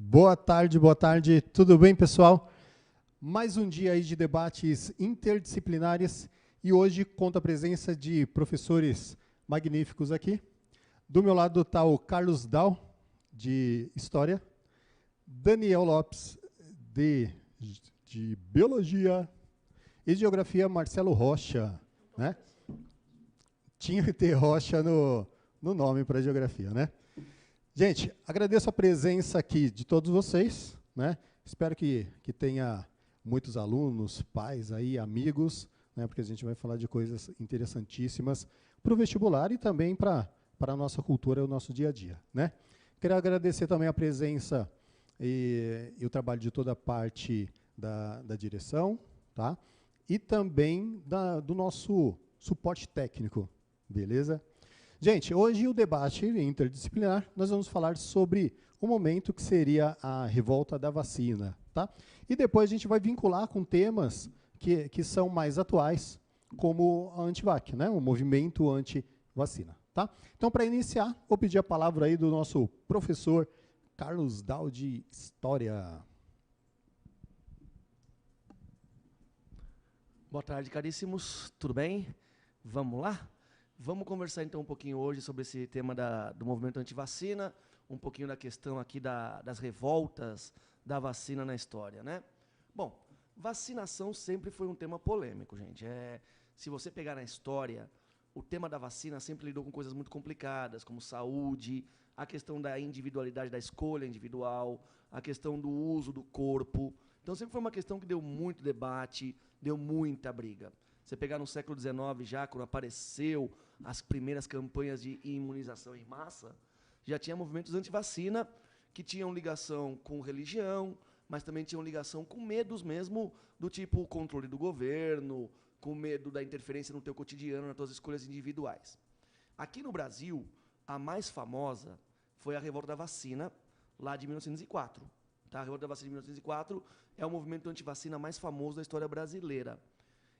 Boa tarde, tudo bem, pessoal? Mais um dia aí de debates interdisciplinares e hoje conto a presença de professores magníficos aqui. Do meu lado está o Carlos Dal, de História, Daniel Lopes, de Biologia, e Geografia, Marcelo Rocha, né? Tinha que ter Rocha no nome para Geografia, né? Gente, agradeço a presença aqui de todos vocês, né? Espero que tenha muitos alunos, pais aí, amigos, né? Porque a gente vai falar de coisas interessantíssimas para o vestibular e também para a nossa cultura e o nosso dia a dia, né? Quero agradecer também a presença e o trabalho de toda a parte da direção, tá? E também do nosso suporte técnico, beleza? Gente, hoje o debate interdisciplinar, nós vamos falar sobre o momento que seria a revolta da vacina, tá? E depois a gente vai vincular com temas que são mais atuais, como a Antivac, né? O movimento anti-vacina, tá? Então, para iniciar, vou pedir a palavra aí do nosso professor Carlos Dal, de História. Boa tarde, caríssimos. Tudo bem? Vamos lá? Vamos conversar então um pouquinho hoje sobre esse tema do movimento anti-vacina, um pouquinho da questão aqui das revoltas da vacina na história, né? Bom, vacinação sempre foi um tema polêmico, gente. Se você pegar na história, o tema da vacina sempre lidou com coisas muito complicadas, como saúde, a questão da individualidade, da escolha individual, a questão do uso do corpo. Então sempre foi uma questão que deu muito debate, deu muita briga. Você pegar no século XIX, já quando apareceu as primeiras campanhas de imunização em massa, já tinha movimentos anti-vacina que tinham ligação com religião, mas também tinham ligação com medos mesmo, do tipo o controle do governo, com medo da interferência no teu cotidiano, nas tuas escolhas individuais. Aqui no Brasil, a mais famosa foi a Revolta da Vacina, lá de 1904. Tá? A Revolta da Vacina de 1904 é o movimento anti-vacina mais famoso da história brasileira.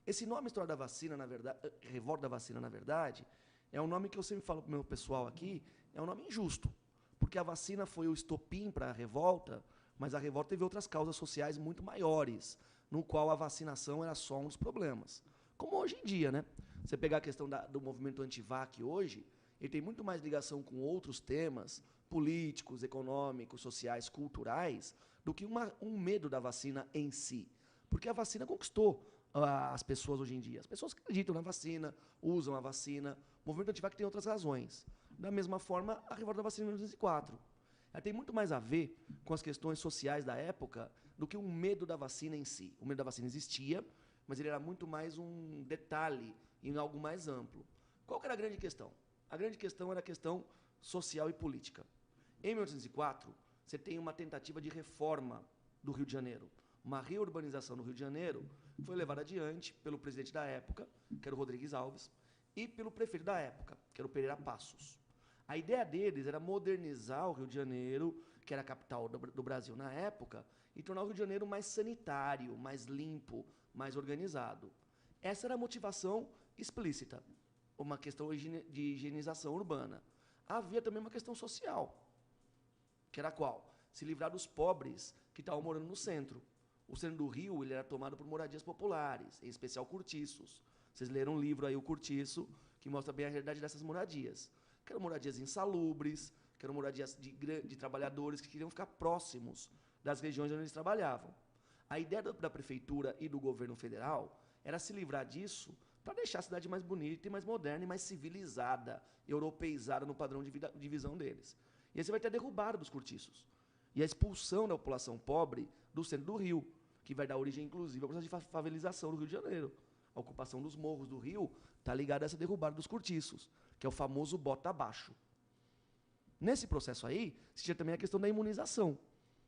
Esse nome, História da Vacina, na verdade, Revolta da Vacina, na verdade, é um nome que eu sempre falo para o meu pessoal aqui, é um nome injusto, porque a vacina foi o estopim para a revolta, mas a revolta teve outras causas sociais muito maiores, no qual a vacinação era só um dos problemas. Como hoje em dia, né? Você pegar a questão do movimento anti-vac hoje, ele tem muito mais ligação com outros temas políticos, econômicos, sociais, culturais, do que um medo da vacina em si. Porque a vacina conquistou as pessoas hoje em dia. As pessoas acreditam na vacina, usam a vacina. O movimento anti-vac tem outras razões. Da mesma forma, a revolta da vacina de 1904. Ela tem muito mais a ver com as questões sociais da época do que um medo da vacina em si. O medo da vacina existia, mas ele era muito mais um detalhe em algo mais amplo. Qual que era a grande questão? A grande questão era a questão social e política. Em 1904, você tem uma tentativa de reforma do Rio de Janeiro. Uma reurbanização no Rio de Janeiro foi levada adiante pelo presidente da época, que era o Rodrigues Alves, e pelo prefeito da época, que era o Pereira Passos. A ideia deles era modernizar o Rio de Janeiro, que era a capital do Brasil na época, e tornar o Rio de Janeiro mais sanitário, mais limpo, mais organizado. Essa era a motivação explícita, uma questão de higienização urbana. Havia também uma questão social, que era qual? Se livrar dos pobres que estavam morando no centro. O centro do Rio ele era tomado por moradias populares, em especial cortiços. Vocês leram um livro aí, O Cortiço, que mostra bem a realidade dessas moradias. Que eram moradias insalubres, que eram moradias de trabalhadores que queriam ficar próximos das regiões onde eles trabalhavam. A ideia da prefeitura e do governo federal era se livrar disso para deixar a cidade mais bonita e mais moderna e mais civilizada, europeizada no padrão de visão deles. E aí você vai ter a derrubada dos cortiços e a expulsão da população pobre do centro do Rio, que vai dar origem, inclusive, ao processo de favelização do Rio de Janeiro. A ocupação dos morros do Rio está ligada a essa derrubada dos cortiços, que é o famoso bota abaixo. Nesse processo aí, se tinha também a questão da imunização,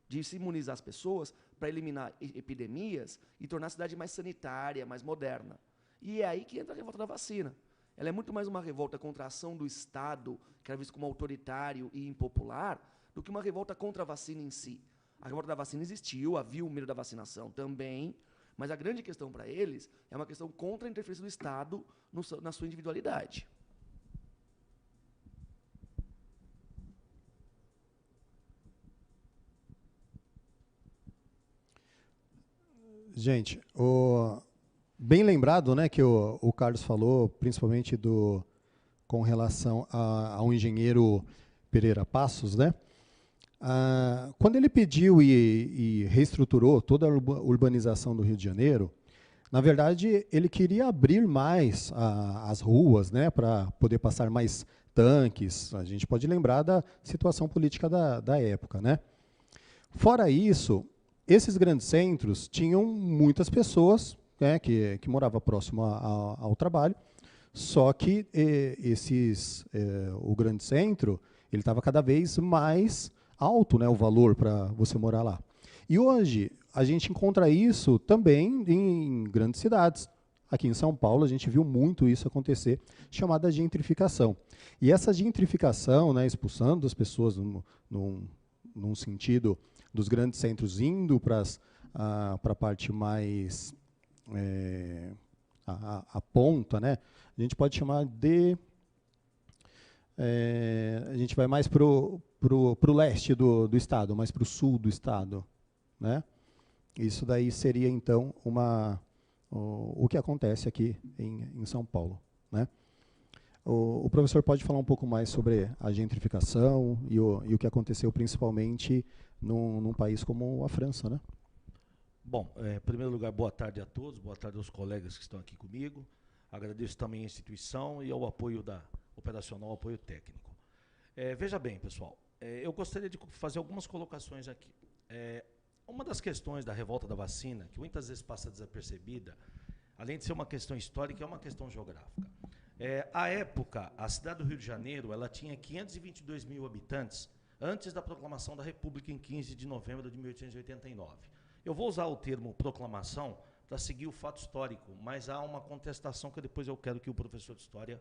de se imunizar as pessoas para eliminar epidemias e tornar a cidade mais sanitária, mais moderna. E é aí que entra a revolta da vacina. Ela é muito mais uma revolta contra a ação do Estado, que era visto como autoritário e impopular, do que uma revolta contra a vacina em si. A revolta da vacina existiu, havia o medo da vacinação também, mas a grande questão para eles é uma questão contra a interferência do Estado na sua individualidade. Gente, bem lembrado, né, que o Carlos falou, principalmente com relação ao engenheiro Pereira Passos, né? Quando ele pediu e reestruturou toda a urbanização do Rio de Janeiro, na verdade, ele queria abrir mais as ruas, né, para poder passar mais tanques. A gente pode lembrar da situação política da época, né? Fora isso, esses grandes centros tinham muitas pessoas, né, que moravam próximo ao trabalho, só que o grande centro ele estava cada vez mais alto, né, o valor para você morar lá. E hoje a gente encontra isso também em grandes cidades. Aqui em São Paulo a gente viu muito isso acontecer, chamada gentrificação. E essa gentrificação, né, expulsando as pessoas num sentido dos grandes centros indo para a parte mais a ponta, né? A gente pode chamar de a gente vai mais pro leste do estado, mais para o sul do estado, né? Isso daí seria então o que acontece aqui em São Paulo, né? O professor pode falar um pouco mais sobre a gentrificação e o que aconteceu principalmente num país como a França, né? Bom, em primeiro lugar, boa tarde a todos, boa tarde aos colegas que estão aqui comigo. Agradeço também a instituição e ao apoio operacional, apoio técnico. Veja bem, pessoal, eu gostaria de fazer algumas colocações aqui. Uma das questões da revolta da vacina, que muitas vezes passa desapercebida, além de ser uma questão histórica, é uma questão geográfica. À época, a cidade do Rio de Janeiro ela tinha 522 mil habitantes antes da proclamação da República em 15 de novembro de 1889. Eu vou usar o termo proclamação para seguir o fato histórico, mas há uma contestação que depois eu quero que o professor de História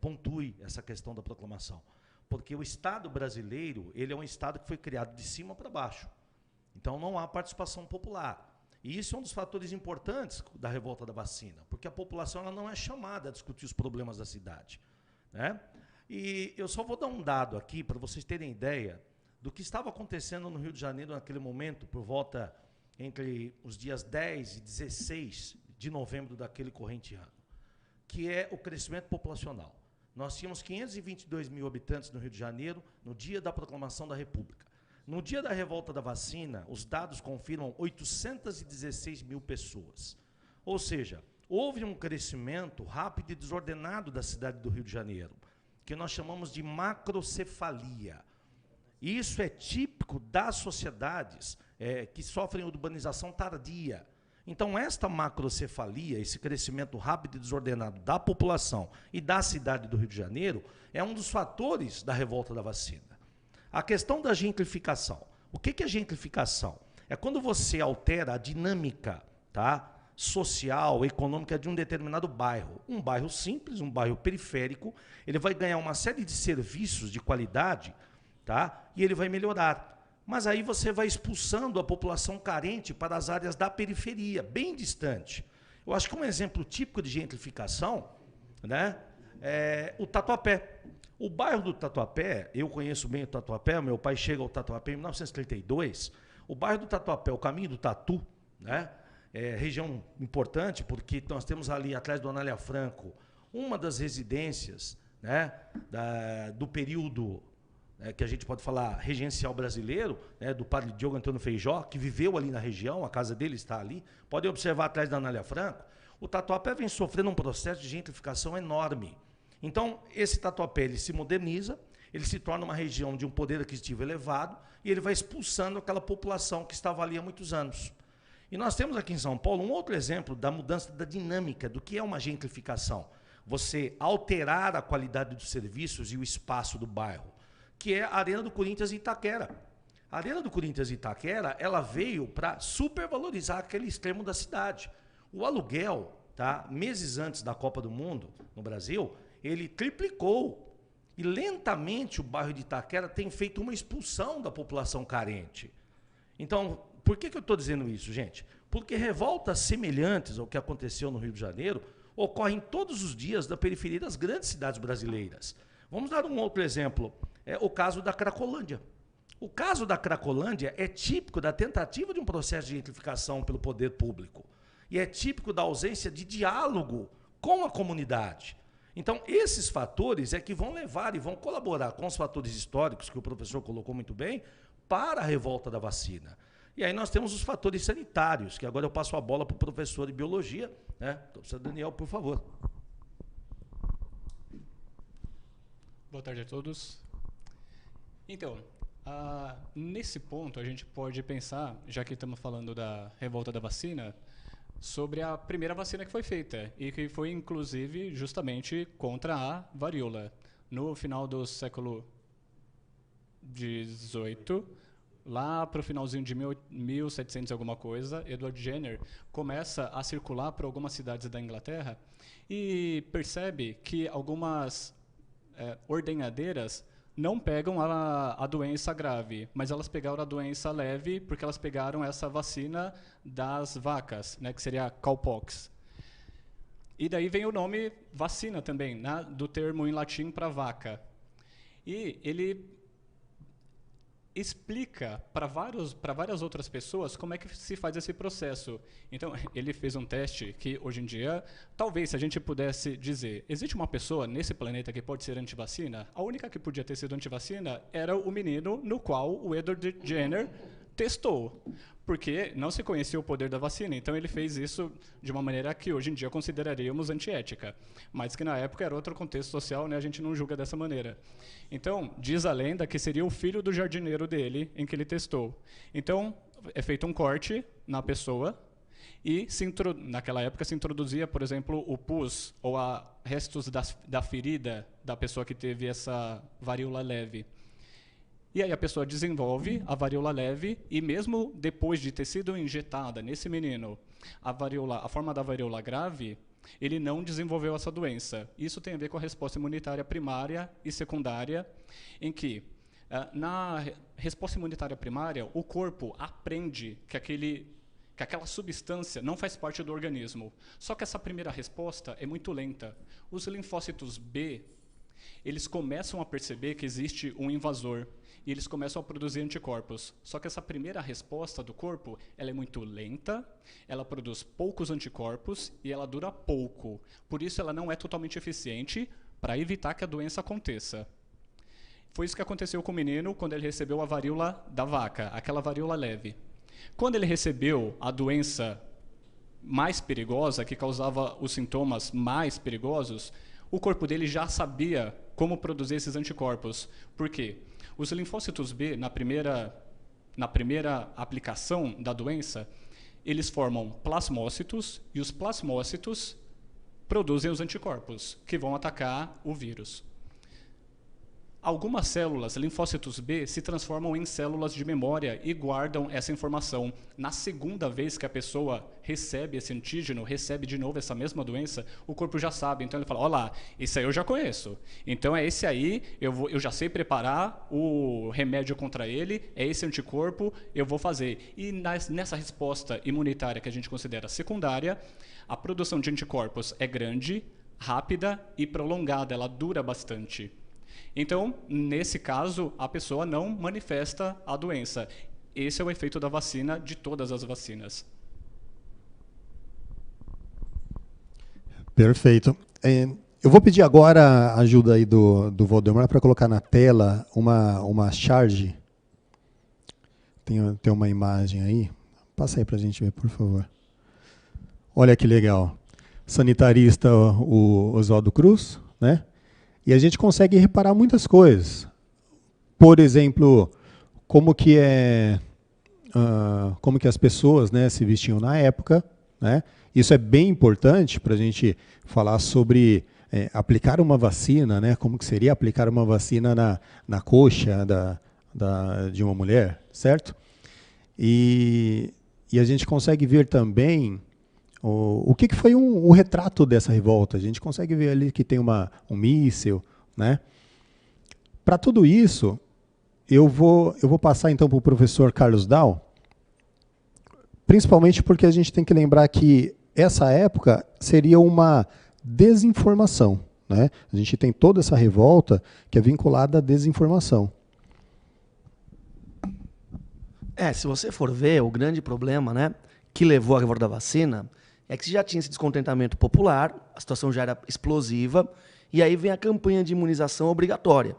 pontue essa questão da proclamação. Porque o Estado brasileiro ele é um Estado que foi criado de cima para baixo. Então não há participação popular. E isso é um dos fatores importantes da revolta da vacina, porque a população ela não é chamada a discutir os problemas da cidade, né? E eu só vou dar um dado aqui para vocês terem ideia do que estava acontecendo no Rio de Janeiro naquele momento, por volta entre os dias 10 e 16 de novembro daquele corrente ano, que é o crescimento populacional. Nós tínhamos 522 mil habitantes no Rio de Janeiro no dia da proclamação da República. No dia da revolta da vacina, os dados confirmam 816 mil pessoas. Ou seja, houve um crescimento rápido e desordenado da cidade do Rio de Janeiro, que nós chamamos de macrocefalia. E isso é típico das sociedades que sofrem urbanização tardia. Então, esta macrocefalia, esse crescimento rápido e desordenado da população e da cidade do Rio de Janeiro, é um dos fatores da revolta da vacina. A questão da gentrificação. O que é gentrificação? É quando você altera a dinâmica, tá, social, econômica de um determinado bairro. Um bairro simples, um bairro periférico, ele vai ganhar uma série de serviços de qualidade, tá, e ele vai melhorar. Mas aí você vai expulsando a população carente para as áreas da periferia, bem distante. Eu acho que um exemplo típico de gentrificação, né, é o Tatuapé. O bairro do Tatuapé, eu conheço bem o Tatuapé, meu pai chega ao Tatuapé em 1932. O bairro do Tatuapé, o caminho do Tatu, né, região importante, porque nós temos ali, atrás do Anália Franco, uma das residências, né, do período que a gente pode falar regencial brasileiro, né, do padre Diogo Antônio Feijó, que viveu ali na região, a casa dele está ali. Podem observar atrás da Anália Franco. O Tatuapé vem sofrendo um processo de gentrificação enorme. Então, esse Tatuapé ele se moderniza, ele se torna uma região de um poder aquisitivo elevado e ele vai expulsando aquela população que estava ali há muitos anos. E nós temos aqui em São Paulo um outro exemplo da mudança da dinâmica, do que é uma gentrificação. Você alterar a qualidade dos serviços e o espaço do bairro, que é a Arena do Corinthians em Itaquera. A Arena do Corinthians em Itaquera, ela veio para supervalorizar aquele extremo da cidade. O aluguel, tá, meses antes da Copa do Mundo no Brasil, ele triplicou. E lentamente o bairro de Itaquera tem feito uma expulsão da população carente. Então, por que eu estou dizendo isso, gente? Porque revoltas semelhantes ao que aconteceu no Rio de Janeiro ocorrem todos os dias da periferia das grandes cidades brasileiras. Vamos dar um outro exemplo. É o caso da Cracolândia. O caso da Cracolândia é típico da tentativa de um processo de gentrificação pelo poder público. E é típico da ausência de diálogo com a comunidade. Então, esses fatores é que vão levar e vão colaborar com os fatores históricos, que o professor colocou muito bem, para a revolta da vacina. E aí nós temos os fatores sanitários, que agora eu passo a bola para o professor de biologia, né? Professor Daniel, por favor. Boa tarde a todos. Então, nesse ponto a gente pode pensar, já que estamos falando da revolta da vacina, sobre a primeira vacina que foi feita, e que foi, inclusive, justamente contra a varíola. No final do século XVIII, lá para o finalzinho de 1700 e alguma coisa, Edward Jenner começa a circular por algumas cidades da Inglaterra e percebe que algumas ordenhadeiras não pegam a doença grave, mas elas pegaram a doença leve porque elas pegaram essa vacina das vacas, né, que seria a cowpox. E daí vem o nome vacina também, né, do termo em latim para vaca. E ele explica para várias outras pessoas como é que se faz esse processo. Então, ele fez um teste que, hoje em dia, talvez, se a gente pudesse dizer, existe uma pessoa nesse planeta que pode ser antivacina? A única que podia ter sido antivacina era o menino no qual o Edward Jenner testou, porque não se conhecia o poder da vacina. Então, ele fez isso de uma maneira que, hoje em dia, consideraríamos antiética, mas que, na época, era outro contexto social, né? A gente não julga dessa maneira. Então, diz a lenda que seria o filho do jardineiro dele em que ele testou. Então, é feito um corte na pessoa e, naquela época, se introduzia, por exemplo, o pus ou restos da ferida da pessoa que teve essa varíola leve. E aí a pessoa desenvolve a varíola leve e mesmo depois de ter sido injetada nesse menino a forma da varíola grave, ele não desenvolveu essa doença. Isso tem a ver com a resposta imunitária primária e secundária, em que, na resposta imunitária primária, o corpo aprende que aquela substância não faz parte do organismo. Só que essa primeira resposta é muito lenta. Os linfócitos B, eles começam a perceber que existe um invasor, e eles começam a produzir anticorpos. Só que essa primeira resposta do corpo, ela é muito lenta, ela produz poucos anticorpos e ela dura pouco. Por isso ela não é totalmente eficiente para evitar que a doença aconteça. Foi isso que aconteceu com o menino quando ele recebeu a varíola da vaca, aquela varíola leve. Quando ele recebeu a doença mais perigosa, que causava os sintomas mais perigosos, o corpo dele já sabia como produzir esses anticorpos. Por quê? Os linfócitos B, na primeira aplicação da doença, eles formam plasmócitos, e os plasmócitos produzem os anticorpos, que vão atacar o vírus. Algumas células, linfócitos B, se transformam em células de memória e guardam essa informação. Na segunda vez que a pessoa recebe esse antígeno, recebe de novo essa mesma doença, o corpo já sabe. Então ele fala, olha lá, esse aí eu já conheço. Então é esse aí, eu já sei preparar o remédio contra ele, é esse anticorpo, eu vou fazer. E nessa resposta imunitária que a gente considera secundária, a produção de anticorpos é grande, rápida e prolongada, ela dura bastante. Então, nesse caso, a pessoa não manifesta a doença. Esse é o efeito da vacina, de todas as vacinas. Perfeito. Eu vou pedir agora a ajuda aí do Valdemar para colocar na tela uma charge. Tem uma imagem aí. Passa aí para a gente ver, por favor. Olha que legal. Sanitarista o Oswaldo Cruz, né? E a gente consegue reparar muitas coisas. Por exemplo, como que as pessoas, né, se vestiam na época, né? Isso é bem importante para a gente falar sobre aplicar uma vacina, né? Como que seria aplicar uma vacina na coxa de uma mulher, certo? E a gente consegue ver também o que foi um retrato dessa revolta. A gente consegue ver ali que tem um míssil, né? Para tudo isso, eu vou passar então para o professor Carlos Dal, principalmente porque a gente tem que lembrar que essa época seria uma desinformação, né? A gente tem toda essa revolta que é vinculada à desinformação. Se você for ver, o grande problema, né, que levou à revolta da vacina é que já tinha esse descontentamento popular, a situação já era explosiva, e aí vem a campanha de imunização obrigatória.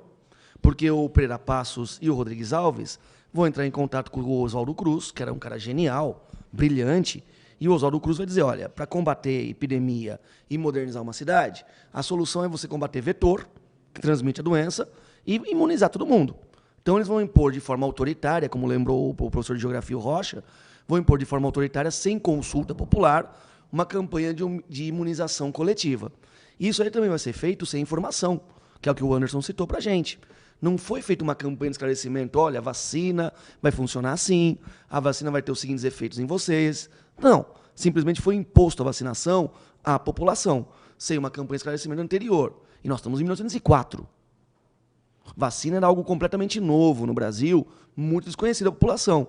Porque o Pereira Passos e o Rodrigues Alves vão entrar em contato com o Oswaldo Cruz, que era um cara genial, brilhante, e o Oswaldo Cruz vai dizer, olha, para combater epidemia e modernizar uma cidade, a solução é você combater vetor, que transmite a doença, e imunizar todo mundo. Então eles vão impor de forma autoritária, como lembrou o professor de Geografia Rocha, vão impor de forma autoritária, sem consulta popular, uma campanha de imunização coletiva. Isso aí também vai ser feito sem informação, que é o que o Anderson citou para a gente. Não foi feita uma campanha de esclarecimento, olha, a vacina vai funcionar assim, a vacina vai ter os seguintes efeitos em vocês. Não, simplesmente foi imposto a vacinação à população, sem uma campanha de esclarecimento anterior. E nós estamos em 1904. Vacina era algo completamente novo no Brasil, muito desconhecido da população.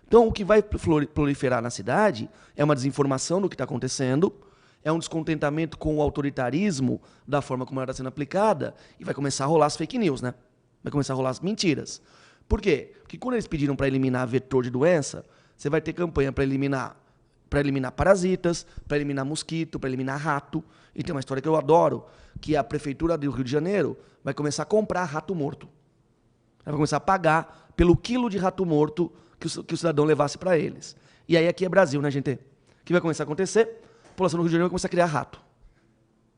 Então, o que vai proliferar na cidade é uma desinformação do que está acontecendo, é um descontentamento com o autoritarismo da forma como ela está sendo aplicada, e vai começar a rolar as fake news, né? Vai começar a rolar as mentiras. Por quê? Porque quando eles pediram para eliminar vetor de doença, você vai ter campanha para eliminar parasitas, para eliminar mosquito, para eliminar rato. E tem uma história que eu adoro, que a Prefeitura do Rio de Janeiro vai começar a comprar rato morto. Ela vai começar a pagar pelo quilo de rato morto que o cidadão levasse para eles. E aí aqui é Brasil, né, gente? O que vai começar a acontecer? A população do Rio de Janeiro vai começar a criar rato.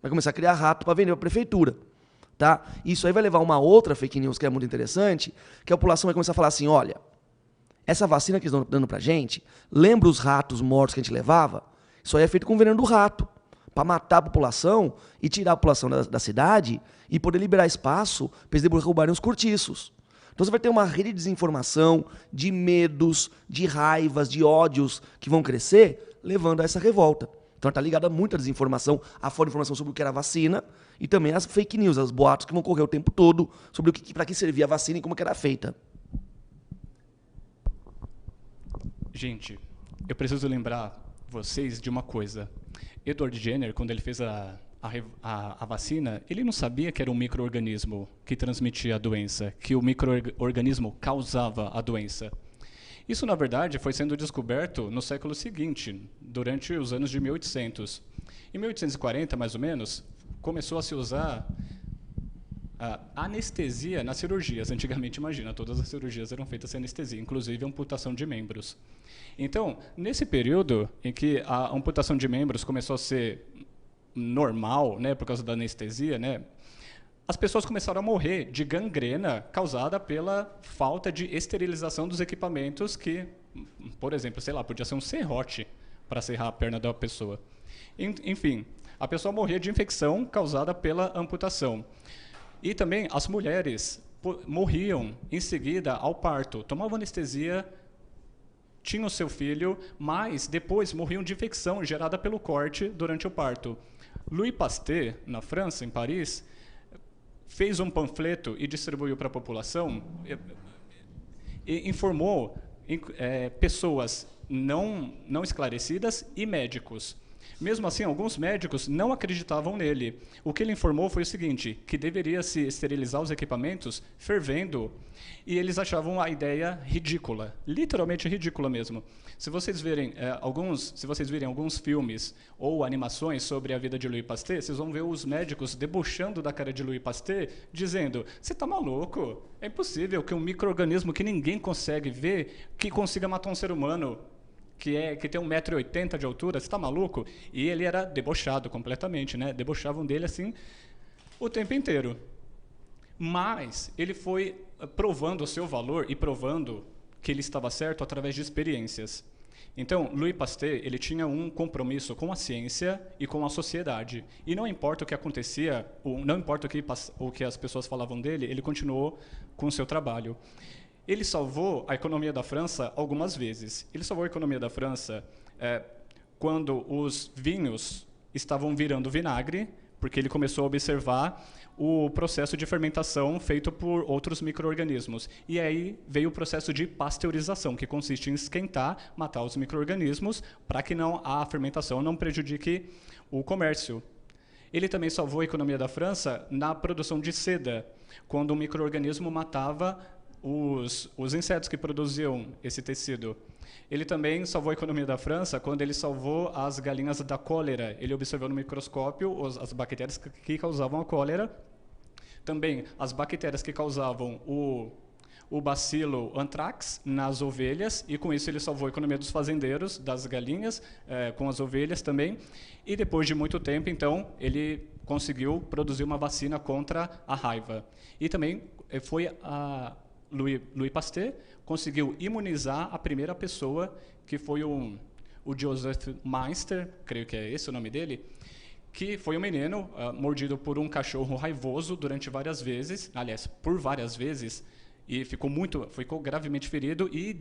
Vai começar a criar rato para vender para a prefeitura. Tá? Isso aí vai levar a uma outra fake news que é muito interessante, que a população vai começar a falar assim, olha, essa vacina que eles estão dando pra gente, lembra os ratos mortos que a gente levava? Isso aí é feito com veneno do rato, para matar a população e tirar a população da cidade e poder liberar espaço para eles derrubarem os cortiços. Então você vai ter uma rede de desinformação, de medos, de raivas, de ódios que vão crescer, levando a essa revolta. Então está ligada muito à desinformação, à falta de informação sobre o que era a vacina e também às fake news, aos boatos que vão correr o tempo todo sobre para que servia a vacina e como que era feita. Gente, eu preciso lembrar vocês de uma coisa. Edward Jenner, quando ele fez a vacina, ele não sabia que era um micro-organismo que transmitia a doença, que o micro-organismo causava a doença. Isso, na verdade, foi sendo descoberto no século seguinte, durante os anos de 1800. Em 1840, mais ou menos, começou a se usar a anestesia nas cirurgias. Antigamente, imagina, todas as cirurgias eram feitas sem anestesia, inclusive a amputação de membros. Então, nesse período em que a amputação de membros começou a ser normal, né, por causa da anestesia, né, as pessoas começaram a morrer de gangrena causada pela falta de esterilização dos equipamentos que, por exemplo, sei lá, podia ser um serrote para serrar a perna da pessoa. Enfim, a pessoa morria de infecção causada pela amputação. E também as mulheres morriam em seguida ao parto, tomavam anestesia, tinham o seu filho, mas depois morriam de infecção gerada pelo corte durante o parto. Louis Pasteur, na França, em Paris, fez um panfleto e distribuiu para a população, e informou pessoas não esclarecidas e médicos. Mesmo assim, alguns médicos não acreditavam nele. O que ele informou foi o seguinte, que deveria se esterilizar os equipamentos fervendo, e eles achavam a ideia ridícula, literalmente ridícula mesmo. Se vocês virem alguns filmes ou animações sobre a vida de Louis Pasteur, vocês vão ver os médicos debochando da cara de Louis Pasteur, dizendo, você está maluco? É impossível que um micro-organismo que ninguém consegue ver, que consiga matar um ser humano, que tem 1,80 m de altura, você está maluco? E ele era debochado completamente, né? Debochavam dele assim o tempo inteiro. Mas ele foi provando o seu valor e provando que ele estava certo através de experiências. Então, Louis Pasteur, ele tinha um compromisso com a ciência e com a sociedade. E não importa o que acontecia, não importa o que as pessoas falavam dele, ele continuou com o seu trabalho. Ele salvou a economia da França algumas vezes. Ele salvou a economia da França quando os vinhos estavam virando vinagre, porque ele começou a observar o processo de fermentação feito por outros micro-organismos. E aí veio o processo de pasteurização, que consiste em esquentar, matar os micro-organismos, para que a fermentação não prejudique o comércio. Ele também salvou a economia da França na produção de seda, quando um micro-organismo matava os insetos que produziam esse tecido. Ele também salvou a economia da França quando ele salvou as galinhas da cólera. Ele observou no microscópio as bactérias que causavam a cólera. Também as bactérias que causavam o bacilo anthrax nas ovelhas, e com isso ele salvou a economia dos fazendeiros, das galinhas, com as ovelhas também. E depois de muito tempo, então, ele conseguiu produzir uma vacina contra a raiva. E também foi a Louis Pasteur conseguiu imunizar a primeira pessoa, que foi o Joseph Meinster, creio que é esse o nome dele, que foi um menino mordido por um cachorro raivoso durante várias vezes, aliás, por várias vezes, e ficou gravemente ferido e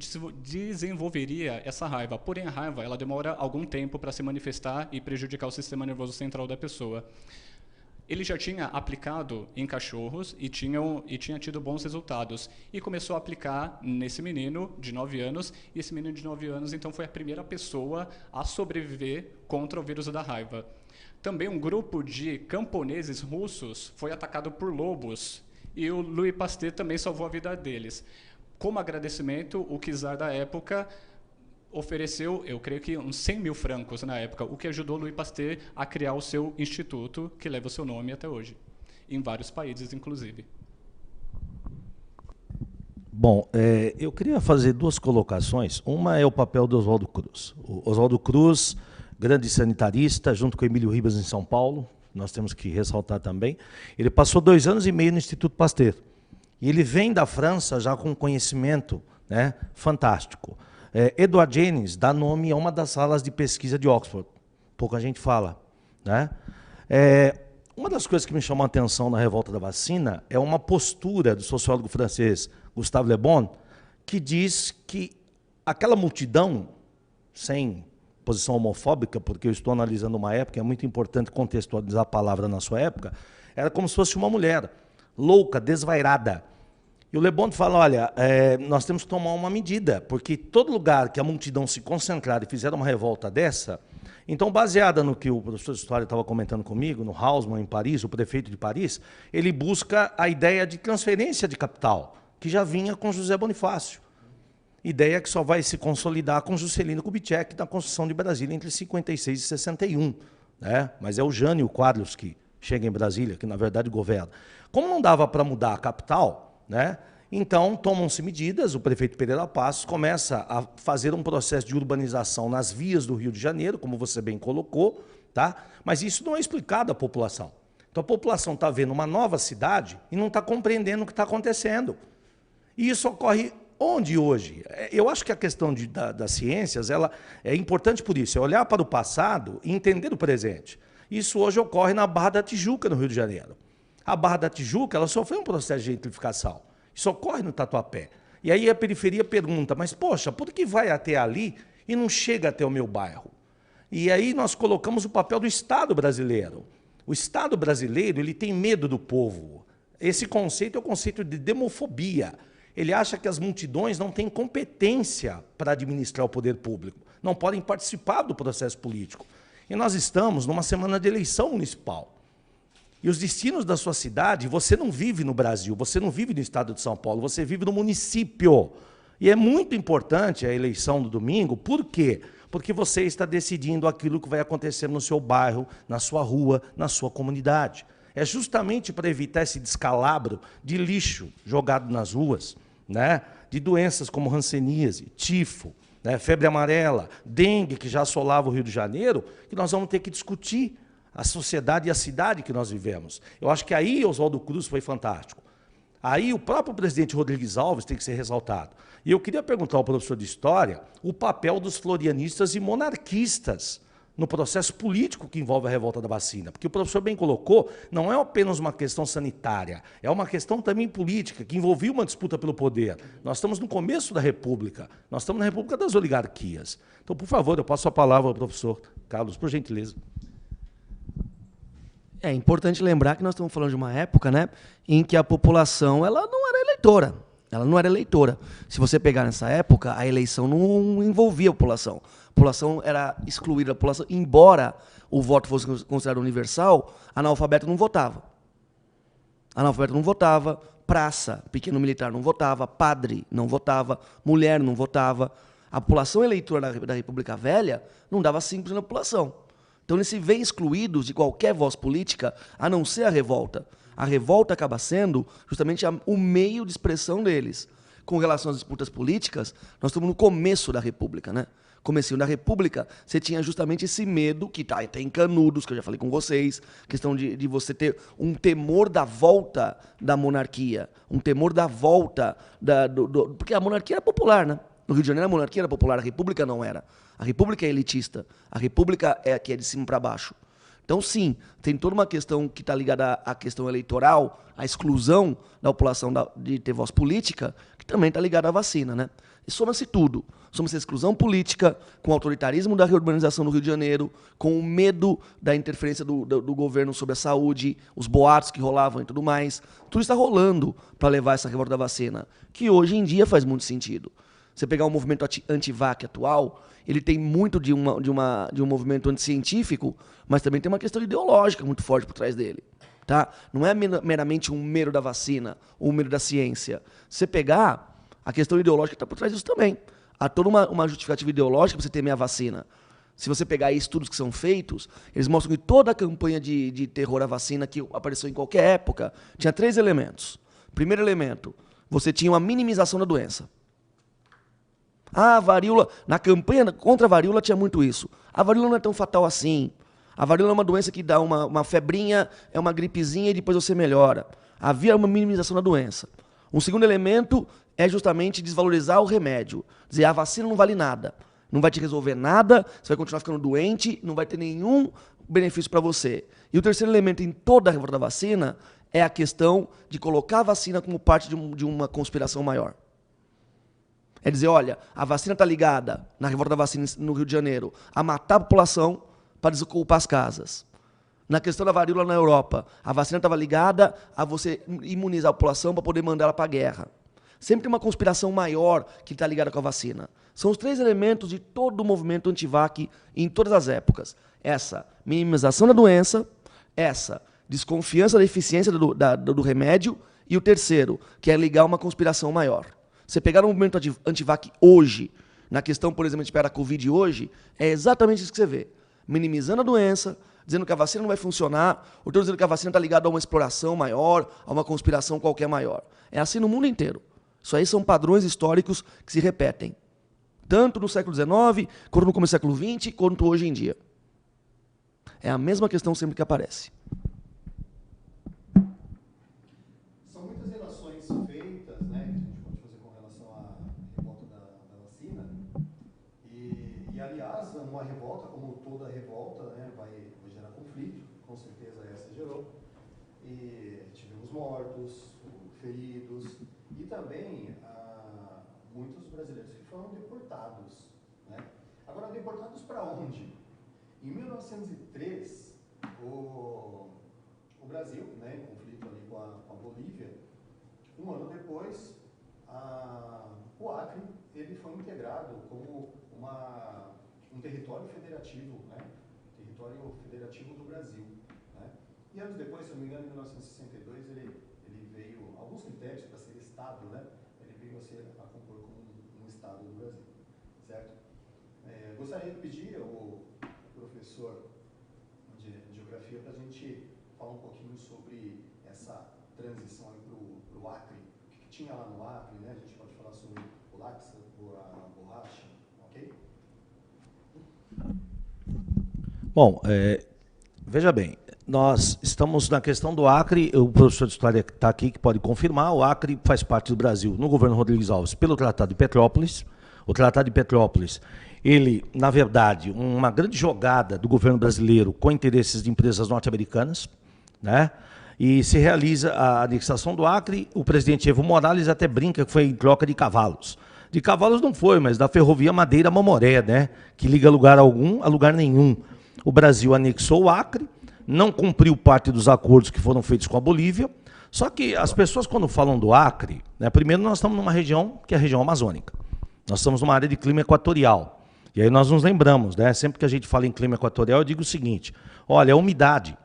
desenvolveria essa raiva. Porém, a raiva ela demora algum tempo para se manifestar e prejudicar o sistema nervoso central da pessoa. Ele já tinha aplicado em cachorros e tinha tido bons resultados. E começou a aplicar nesse menino de 9 anos, e esse menino de 9 anos, então, foi a primeira pessoa a sobreviver contra o vírus da raiva. Também um grupo de camponeses russos foi atacado por lobos, e o Louis Pasteur também salvou a vida deles. Como agradecimento, o czar da época ofereceu, eu creio que uns 100 mil francos na época, o que ajudou Louis Pasteur a criar o seu instituto, que leva o seu nome até hoje, em vários países, inclusive. Bom, eu queria fazer 2 colocações. Uma é o papel do Oswaldo Cruz. O Oswaldo Cruz, grande sanitarista, junto com o Emílio Ribas em São Paulo, nós temos que ressaltar também, ele passou 2 anos e meio no Instituto Pasteur. E ele vem da França já com conhecimento, né, fantástico. Edward Jenner dá nome a uma das salas de pesquisa de Oxford. Pouca gente fala, né? Uma das coisas que me chamou a atenção na revolta da vacina é uma postura do sociólogo francês Gustave Le Bon, que diz que aquela multidão, sem posição homofóbica, porque eu estou analisando uma época, é muito importante contextualizar a palavra na sua época, era como se fosse uma mulher louca, desvairada. E o Le Bon fala, olha, nós temos que tomar uma medida, porque todo lugar que a multidão se concentrar e fizer uma revolta dessa, então, baseada no que o professor de História estava comentando comigo, no Haussmann, em Paris, o prefeito de Paris, ele busca a ideia de transferência de capital, que já vinha com José Bonifácio. Ideia que só vai se consolidar com Juscelino Kubitschek na Constituição de Brasília entre 56 e 61. Né? Mas é o Jânio Quadros que chega em Brasília, que na verdade governa. Como não dava para mudar a capital, né? Então tomam-se medidas, o prefeito Pereira Passos começa a fazer um processo de urbanização nas vias do Rio de Janeiro, como você bem colocou, tá? Mas isso não é explicado à população. Então a população está vendo uma nova cidade e não está compreendendo o que está acontecendo. E isso ocorre onde hoje? Eu acho que a questão das ciências ela é importante por isso, é olhar para o passado e entender o presente. Isso hoje ocorre na Barra da Tijuca, no Rio de Janeiro. A Barra da Tijuca ela sofreu um processo de gentrificação. Isso ocorre no Tatuapé. E aí a periferia pergunta, mas, poxa, por que vai até ali e não chega até o meu bairro? E aí nós colocamos o papel do Estado brasileiro. O Estado brasileiro ele tem medo do povo. Esse conceito é o conceito de demofobia. Ele acha que as multidões não têm competência para administrar o poder público, não podem participar do processo político. E nós estamos numa semana de eleição municipal. E os destinos da sua cidade, você não vive no Brasil, você não vive no estado de São Paulo, você vive no município. E é muito importante a eleição do domingo, por quê? Porque você está decidindo aquilo que vai acontecer no seu bairro, na sua rua, na sua comunidade. É justamente para evitar esse descalabro de lixo jogado nas ruas, né? De doenças como hanseníase, tifo, né? Febre amarela, dengue, que já assolava o Rio de Janeiro, que nós vamos ter que discutir a sociedade e a cidade que nós vivemos. Eu acho que aí Oswaldo Cruz foi fantástico. Aí o próprio presidente Rodrigues Alves tem que ser ressaltado. E eu queria perguntar ao professor de História o papel dos florianistas e monarquistas no processo político que envolve a revolta da vacina. Porque o professor bem colocou, não é apenas uma questão sanitária, é uma questão também política, que envolvia uma disputa pelo poder. Nós estamos no começo da República, nós estamos na República das Oligarquias. Então, por favor, eu passo a palavra ao professor Carlos, por gentileza. É importante lembrar que nós estamos falando de uma época, né, em que a população ela não era eleitora. Ela não era eleitora. Se você pegar nessa época, a eleição não envolvia a população. A população era excluída da população. Embora o voto fosse considerado universal, analfabeto não votava. Analfabeto não votava, praça, pequeno militar não votava, padre não votava, mulher não votava. A população eleitora da República Velha não dava 5% da população. Então eles se veem excluídos de qualquer voz política, a não ser a revolta. A revolta acaba sendo justamente o meio de expressão deles. Com relação às disputas políticas, nós estamos no começo da República, né? Comecinho da República, você tinha justamente esse medo, que tá até em Canudos, que eu já falei com vocês, questão de você ter um temor da volta da monarquia, um temor da volta, porque a monarquia era popular, né? No Rio de Janeiro a monarquia era popular, a República não era. A República é elitista, a República é a que é de cima para baixo. Então, sim, tem toda uma questão que está ligada à questão eleitoral, à exclusão da população de ter voz política, que também está ligada à vacina, né? E soma-se tudo. Soma-se a exclusão política, com o autoritarismo da reurbanização no Rio de Janeiro, com o medo da interferência do governo sobre a saúde, os boatos que rolavam e tudo mais. Tudo está rolando para levar essa revolta da vacina, que hoje em dia faz muito sentido. Você pegar o movimento anti-vac atual, ele tem muito de um movimento anticientífico, mas também tem uma questão ideológica muito forte por trás dele. Tá? Não é meramente um medo da vacina ou um medo da ciência. Você pegar, a questão ideológica está por trás disso também. Há toda uma justificativa ideológica para você temer a vacina. Se você pegar aí estudos que são feitos, eles mostram que toda a campanha de terror à vacina que apareceu em qualquer época tinha 3 elementos. Primeiro elemento, você tinha uma minimização da doença. Ah, a varíola, na campanha contra a varíola tinha muito isso. A varíola não é tão fatal assim. A varíola é uma doença que dá uma febrinha, é uma gripezinha e depois você melhora. Havia uma minimização da doença. Um segundo elemento é justamente desvalorizar o remédio. Dizer, a vacina não vale nada. Não vai te resolver nada, você vai continuar ficando doente, não vai ter nenhum benefício para você. E o terceiro elemento em toda a revolta da vacina é a questão de colocar a vacina como parte de uma conspiração maior. É dizer, olha, a vacina está ligada, na revolta da vacina no Rio de Janeiro, a matar a população para desocupar as casas. Na questão da varíola na Europa, a vacina estava ligada a você imunizar a população para poder mandar ela para a guerra. Sempre tem uma conspiração maior que está ligada com a vacina. São os 3 elementos de todo o movimento anti-vac em todas as épocas. Essa minimização da doença, essa desconfiança da eficiência do remédio, e o terceiro, que é ligar uma conspiração maior. Você pegar o movimento anti-vac hoje, na questão, por exemplo, de esperar a Covid hoje, é exatamente isso que você vê. Minimizando a doença, dizendo que a vacina não vai funcionar, ou dizendo que a vacina está ligada a uma exploração maior, a uma conspiração qualquer maior. É assim no mundo inteiro. Isso aí são padrões históricos que se repetem. Tanto no século XIX, quanto no começo do século XX, quanto hoje em dia. É a mesma questão sempre que aparece. São muitas relações feitas, né, que a gente pode fazer com relação à revolta da vacina. E, aliás, uma revolta, como toda revolta, né, vai gerar conflito, com certeza essa gerou. E tivemos mortos, feridos, e também muitos brasileiros que foram deportados. Né? Agora, deportados para onde? Em 1903, o Brasil, né, em conflito ali com a Bolívia, um ano depois, o Acre ele foi integrado como um território federativo, né, território federativo do Brasil. Né? E anos depois, se não me engano, em 1962, ele veio, alguns critérios para ser Estado, né, ele veio a compor como um Estado do Brasil. Certo? Gostaria de pedir ao professor de Geografia para a gente falar um pouquinho sobre essa transição para o Acre. O que tinha lá no Acre, né? A gente pode falar sobre o lápis, a borracha, ok? Bom, veja bem, nós estamos na questão do Acre, o professor de História que está aqui, que pode confirmar, o Acre faz parte do Brasil no governo Rodrigues Alves pelo Tratado de Petrópolis. O Tratado de Petrópolis, ele, na verdade, uma grande jogada do governo brasileiro com interesses de empresas norte-americanas, né? E se realiza a anexação do Acre. O presidente Evo Morales até brinca que foi em troca de cavalos. De cavalos não foi, mas da ferrovia Madeira-Mamoré, né? Que liga lugar algum a lugar nenhum. O Brasil anexou o Acre, não cumpriu parte dos acordos que foram feitos com a Bolívia. Só que as pessoas, quando falam do Acre, né, primeiro nós estamos numa região que é a região amazônica. Nós estamos numa área de clima equatorial. E aí nós nos lembramos, né? Sempre que a gente fala em clima equatorial, eu digo o seguinte: olha, a umidade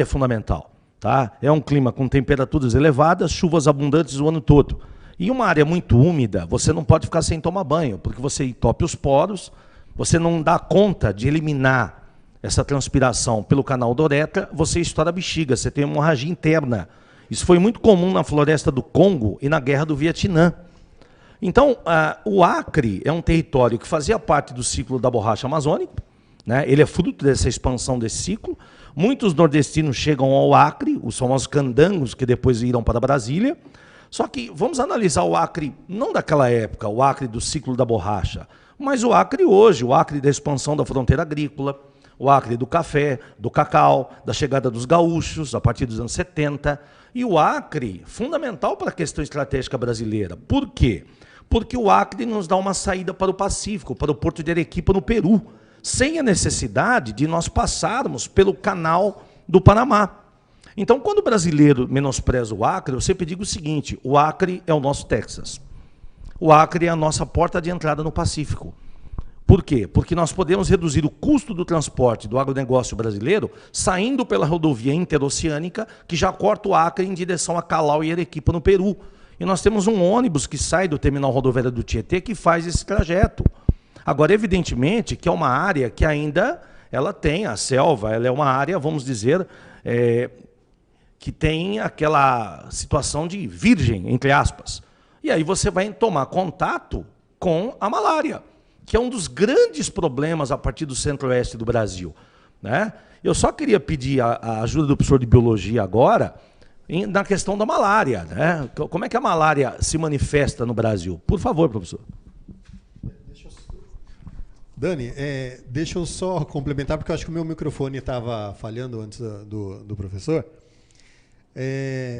é fundamental. Tá? É um clima com temperaturas elevadas, chuvas abundantes o ano todo. E uma área muito úmida, você não pode ficar sem tomar banho, porque você entope os poros, você não dá conta de eliminar essa transpiração pelo canal da uretra, você estoura a bexiga, você tem uma hemorragia interna. Isso foi muito comum na floresta do Congo e na guerra do Vietnã. Então, o Acre é um território que fazia parte do ciclo da borracha amazônica, né? Ele é fruto dessa expansão desse ciclo. Muitos nordestinos chegam ao Acre, os famosos candangos, que depois irão para Brasília. Só que vamos analisar o Acre, não daquela época, o Acre do ciclo da borracha, mas o Acre hoje, o Acre da expansão da fronteira agrícola, o Acre do café, do cacau, da chegada dos gaúchos, a partir dos anos 70. E o Acre, fundamental para a questão estratégica brasileira. Por quê? Porque o Acre nos dá uma saída para o Pacífico, para o Porto de Arequipa, no Peru, sem a necessidade de nós passarmos pelo canal do Panamá. Então, quando o brasileiro menospreza o Acre, eu sempre digo o seguinte: o Acre é o nosso Texas. O Acre é a nossa porta de entrada no Pacífico. Por quê? Porque nós podemos reduzir o custo do transporte do agronegócio brasileiro saindo pela rodovia interoceânica, que já corta o Acre em direção a Calau e Arequipa, no Peru. E nós temos um ônibus que sai do terminal rodoviário do Tietê que faz esse trajeto. Agora, evidentemente, que é uma área que ainda ela tem a selva, ela é uma área, vamos dizer, que tem aquela situação de virgem, entre aspas. E aí você vai tomar contato com a malária, que é um dos grandes problemas a partir do centro-oeste do Brasil, né? Eu só queria pedir a ajuda do professor de biologia agora na questão da malária, né? Como é que a malária se manifesta no Brasil? Por favor, professor. Dani, deixa eu só complementar, porque eu acho que o meu microfone estava falhando antes do professor.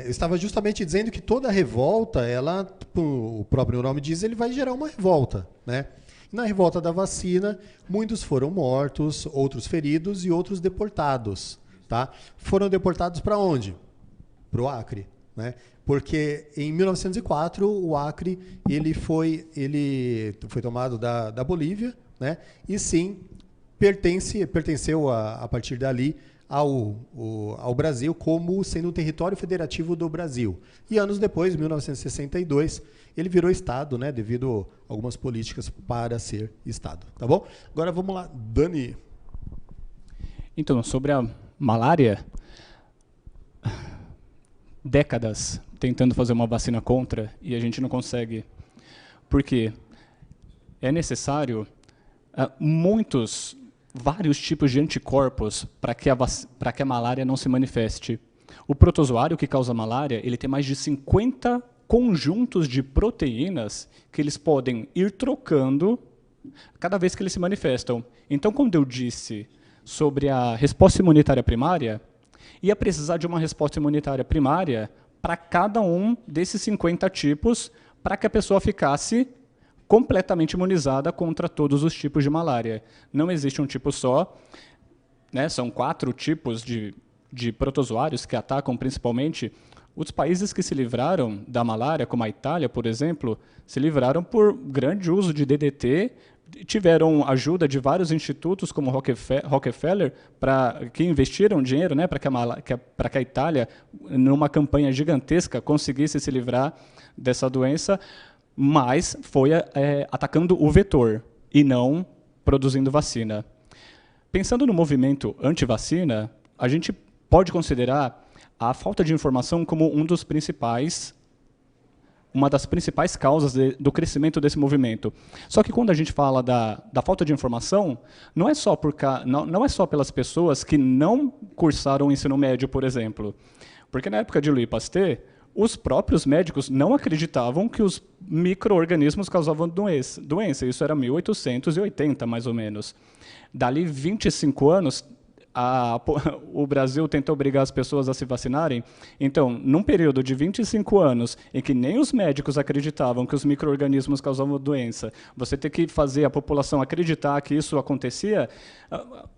Eu estava justamente dizendo que toda revolta, ela, o próprio nome diz, ele vai gerar uma revolta, né? Na revolta da vacina, muitos foram mortos, outros feridos e outros deportados, tá? Foram deportados para onde? Para o Acre, né? Porque em 1904 o Acre ele foi tomado da Bolívia, né? E sim pertenceu a partir dali ao Brasil como sendo um território federativo do Brasil. E anos depois, em 1962, ele virou Estado, né, devido a algumas políticas para ser Estado. Tá bom? Agora vamos lá, Dani. Então, sobre a malária, décadas tentando fazer uma vacina contra e a gente não consegue. Por quê? É necessário vários tipos de anticorpos para que a malária não se manifeste. O protozoário que causa malária, ele tem mais de 50 conjuntos de proteínas que eles podem ir trocando cada vez que eles se manifestam. Então, quando eu disse sobre a resposta imunitária primária, ia precisar de uma resposta imunitária primária para cada um desses 50 tipos, para que a pessoa ficasse completamente imunizada contra todos os tipos de malária. Não existe um tipo só, né? São 4 tipos de protozoários que atacam principalmente. Os países que se livraram da malária, como a Itália, por exemplo, se livraram por grande uso de DDT, tiveram ajuda de vários institutos, como Rockefeller, que investiram dinheiro, né, para que a Itália, numa campanha gigantesca, conseguisse se livrar dessa doença, mas foi atacando o vetor e não produzindo vacina. Pensando no movimento anti-vacina, a gente pode considerar a falta de informação como uma das principais causas do crescimento desse movimento. Só que quando a gente fala da falta de informação, não é só pelas pessoas que não cursaram o ensino médio, por exemplo. Porque na época de Louis Pasteur, os próprios médicos não acreditavam que os micro-organismos causavam doença. Isso era 1880, mais ou menos. Dali 25 anos, o Brasil tentou obrigar as pessoas a se vacinarem. Então, num período de 25 anos, em que nem os médicos acreditavam que os micro-organismos causavam doença, você ter que fazer a população acreditar que isso acontecia,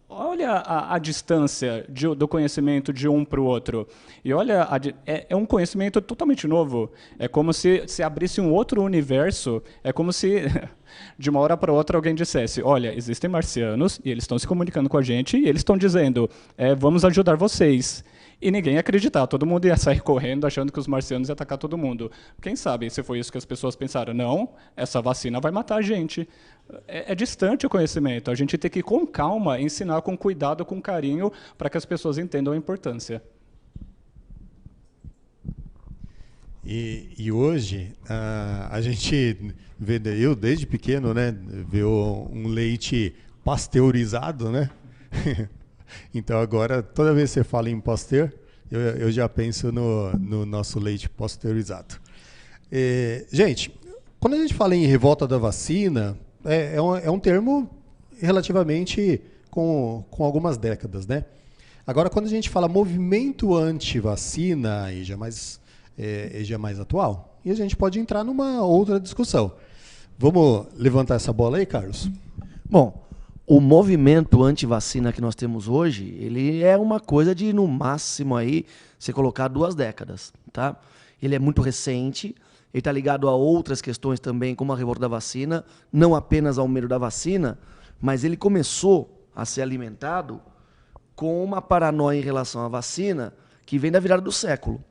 olha a distância do conhecimento de um para o outro. E olha, é um conhecimento totalmente novo. É como se abrisse um outro universo. É como se, de uma hora para outra, alguém dissesse: olha, existem marcianos, e eles estão se comunicando com a gente, e eles estão dizendo, vamos ajudar vocês. E ninguém ia acreditar, todo mundo ia sair correndo achando que os marcianos iam atacar todo mundo. Quem sabe se foi isso que as pessoas pensaram, não, essa vacina vai matar a gente. É distante o conhecimento, a gente tem que, com calma, ensinar com cuidado, com carinho, para que as pessoas entendam a importância. E hoje, a gente vê, eu desde pequeno, né, vê um leite pasteurizado, né? Então agora, toda vez que você fala em Pasteur, eu já penso no nosso leite pasteurizado. Gente, quando a gente fala em revolta da vacina, é um termo relativamente com algumas décadas, né? Agora, quando a gente fala movimento anti-vacina, aí já é mais atual. E a gente pode entrar numa outra discussão. Vamos levantar essa bola aí, Carlos? Bom, o movimento anti-vacina que nós temos hoje, ele é uma coisa de, no máximo, aí, você colocar 2 décadas. Tá? Ele é muito recente, ele está ligado a outras questões também, como a revolta da vacina, não apenas ao medo da vacina, mas ele começou a ser alimentado com uma paranoia em relação à vacina que vem da virada do século.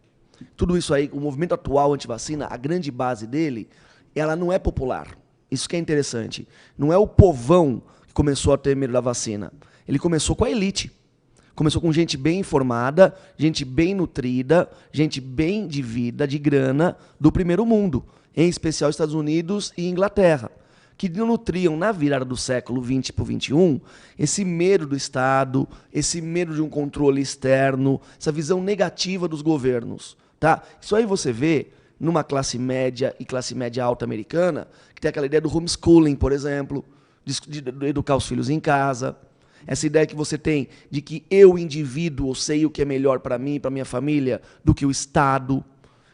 Tudo isso aí, o movimento atual anti-vacina, a grande base dele, ela não é popular. Isso que é interessante. Não é o povão que começou a ter medo da vacina. Ele começou com a elite. Começou com gente bem informada, gente bem nutrida, gente bem de vida, de grana, do primeiro mundo, em especial Estados Unidos e Inglaterra, que nutriam na virada do século XX para o XXI esse medo do Estado, esse medo de um controle externo, essa visão negativa dos governos. Tá? Isso aí você vê numa classe média e classe média alta americana, que tem aquela ideia do homeschooling, por exemplo, de educar os filhos em casa. Essa ideia que você tem de que eu, indivíduo, sei o que é melhor para mim e para minha família do que o Estado.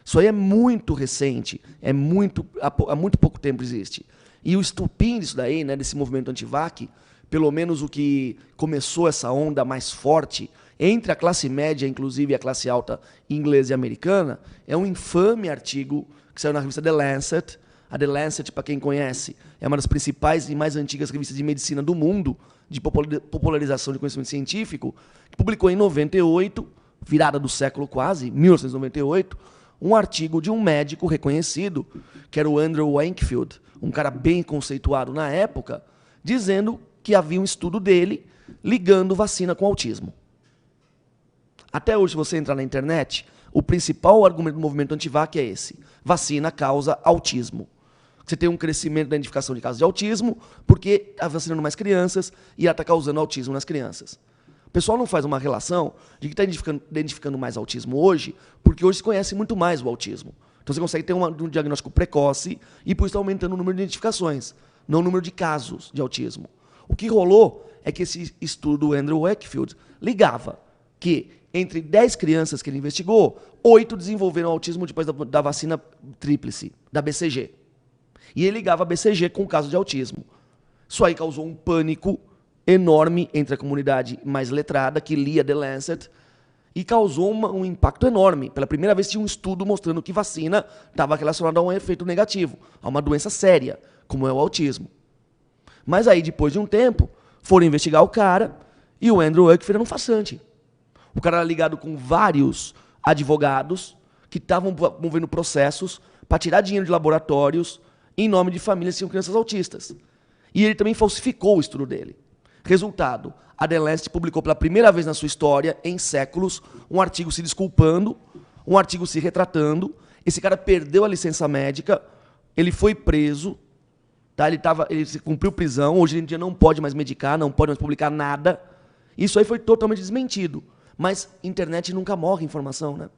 Isso aí é muito recente, há muito pouco tempo existe. E o estupim disso daí, né, desse movimento anti-vac, pelo menos o que começou essa onda mais forte entre a classe média, inclusive, e a classe alta inglesa e americana, é um infame artigo que saiu na revista The Lancet. A The Lancet, para quem conhece, é uma das principais e mais antigas revistas de medicina do mundo, de popularização de conhecimento científico, que publicou em 98, virada do século quase, 1998, um artigo de um médico reconhecido, que era o Andrew Wakefield, um cara bem conceituado na época, dizendo que havia um estudo dele ligando vacina com autismo. Até hoje, se você entrar na internet, o principal argumento do movimento anti-vac é esse: vacina causa autismo. Você tem um crescimento da identificação de casos de autismo, porque está vacinando mais crianças e ela está causando autismo nas crianças. O pessoal não faz uma relação de que está identificando mais autismo hoje, porque hoje se conhece muito mais o autismo. Então você consegue ter um diagnóstico precoce e por isso está aumentando o número de identificações, não o número de casos de autismo. O que rolou é que esse estudo do Andrew Wakefield ligava que entre 10 crianças que ele investigou, 8 desenvolveram autismo depois da vacina tríplice, da BCG. E ele ligava a BCG com o caso de autismo. Isso aí causou um pânico enorme entre a comunidade mais letrada, que lia The Lancet, e causou um impacto enorme. Pela primeira vez tinha um estudo mostrando que vacina estava relacionada a um efeito negativo, a uma doença séria, como é o autismo. Mas aí, depois de um tempo, foram investigar o cara, e o Andrew Wakefield era um farsante. O cara era ligado com vários advogados que estavam movendo processos para tirar dinheiro de laboratórios em nome de famílias que tinham crianças autistas. E ele também falsificou o estudo dele. Resultado, a The Lancet publicou pela primeira vez na sua história, em séculos, um artigo se desculpando, um artigo se retratando. Esse cara perdeu a licença médica, ele foi preso, tá? Ele cumpriu prisão, hoje em dia não pode mais medicar, não pode mais publicar nada. Isso aí foi totalmente desmentido. Mas internet nunca morre informação, né?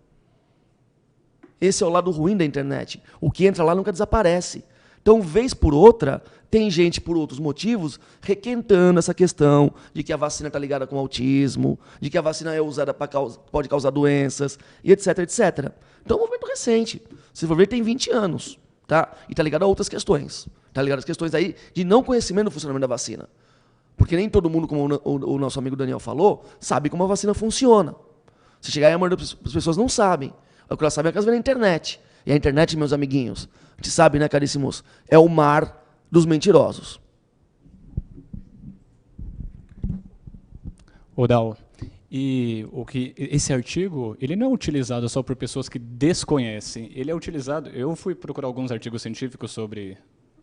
Esse é o lado ruim da internet. O que entra lá nunca desaparece. Então, vez por outra, tem gente, por outros motivos, requentando essa questão de que a vacina está ligada com autismo, de que a vacina é usada pode causar doenças, e etc, etc. Então, é um movimento recente. Se for ver, tem 20 anos. Tá? E está ligado a outras questões. Está ligado às questões aí de não conhecimento do funcionamento da vacina. Porque nem todo mundo, como o nosso amigo Daniel falou, sabe como a vacina funciona. Se chegar aí, a maioria das pessoas não sabem. O que elas sabem é que elas vêm na internet. E a internet, meus amiguinhos, a gente sabe, né, caríssimos, é o mar dos mentirosos. Ô, Dal, E esse artigo, ele não é utilizado só por pessoas que desconhecem. Ele é utilizado. Eu fui procurar alguns artigos científicos sobre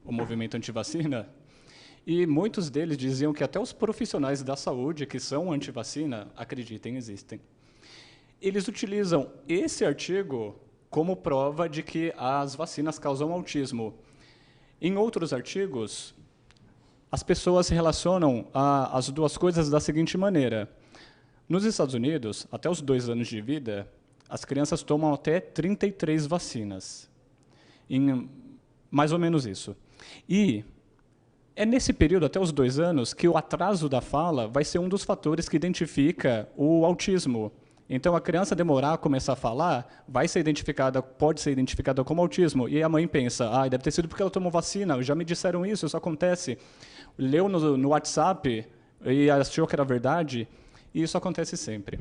o movimento antivacina e muitos deles diziam que até os profissionais da saúde que são antivacina, acreditem, existem. Eles utilizam esse artigo como prova de que as vacinas causam autismo. Em outros artigos, as pessoas se relacionam as duas coisas da seguinte maneira. Nos Estados Unidos, até os 2 anos de vida, as crianças tomam até 33 vacinas. Mais ou menos isso. E é nesse período, até os 2 anos, que o atraso da fala vai ser um dos fatores que identifica o autismo. Então, a criança demorar a começar a falar, pode ser identificada como autismo. E a mãe pensa, deve ter sido porque ela tomou vacina, já me disseram isso acontece. Leu no WhatsApp e achou que era verdade. E isso acontece sempre.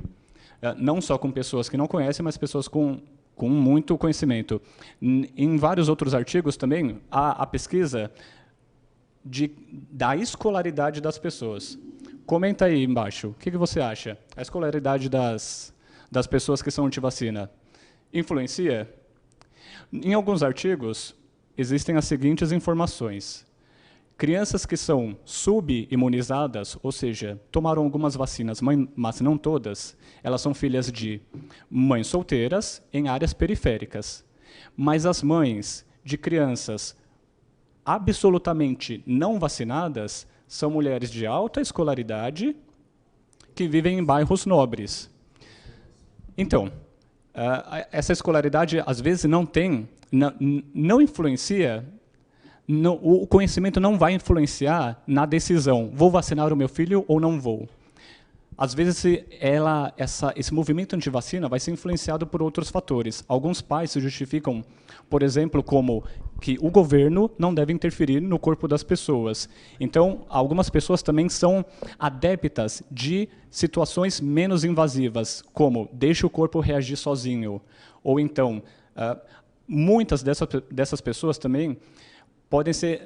Não só com pessoas que não conhecem, mas pessoas com muito conhecimento. Em vários outros artigos também, há a pesquisa da escolaridade das pessoas. Comenta aí embaixo, o que você acha? A escolaridade das pessoas que são antivacina influencia? Em alguns artigos, existem as seguintes informações. Crianças que são subimunizadas, ou seja, tomaram algumas vacinas, mas não todas, elas são filhas de mães solteiras em áreas periféricas. Mas as mães de crianças absolutamente não vacinadas são mulheres de alta escolaridade que vivem em bairros nobres. Então, essa escolaridade, às vezes, não influencia. O conhecimento não vai influenciar na decisão, vou vacinar o meu filho ou não vou. Às vezes, esse movimento antivacina vai ser influenciado por outros fatores. Alguns pais se justificam, por exemplo, como que o governo não deve interferir no corpo das pessoas. Então, algumas pessoas também são adeptas de situações menos invasivas, como deixe o corpo reagir sozinho. Ou então, muitas dessas pessoas também podem ser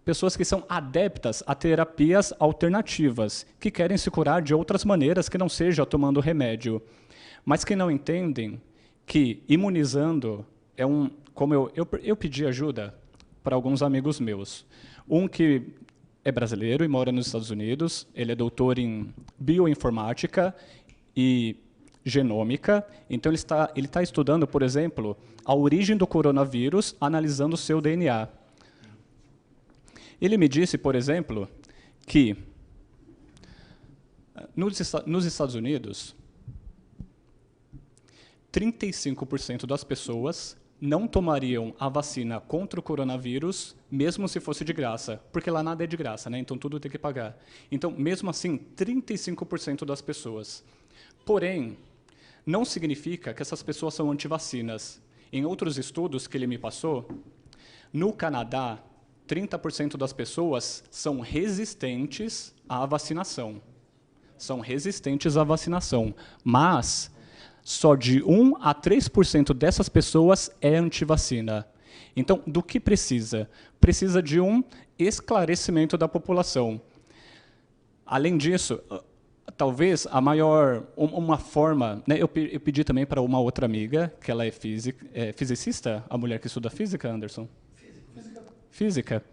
pessoas que são adeptas a terapias alternativas, que querem se curar de outras maneiras que não seja tomando remédio, mas que não entendem que imunizando é como eu pedi ajuda para alguns amigos meus. Um que é brasileiro e mora nos Estados Unidos, ele é doutor em bioinformática e genômica, então ele está estudando, por exemplo, a origem do coronavírus, analisando o seu DNA. Ele me disse, por exemplo, que nos Estados Unidos, 35% das pessoas não tomariam a vacina contra o coronavírus, mesmo se fosse de graça, porque lá nada é de graça, né? Então tudo tem que pagar. Então, mesmo assim, 35% das pessoas. Porém, não significa que essas pessoas são antivacinas. Em outros estudos que ele me passou, no Canadá, 30% das pessoas são resistentes à vacinação. São resistentes à vacinação. Mas só de 1 a 3% dessas pessoas é antivacina. Então, do que precisa? Precisa de um esclarecimento da população. Além disso, talvez uma forma, né, eu pedi também para uma outra amiga, que ela é fisicista, a mulher que estuda física, Anderson? Física.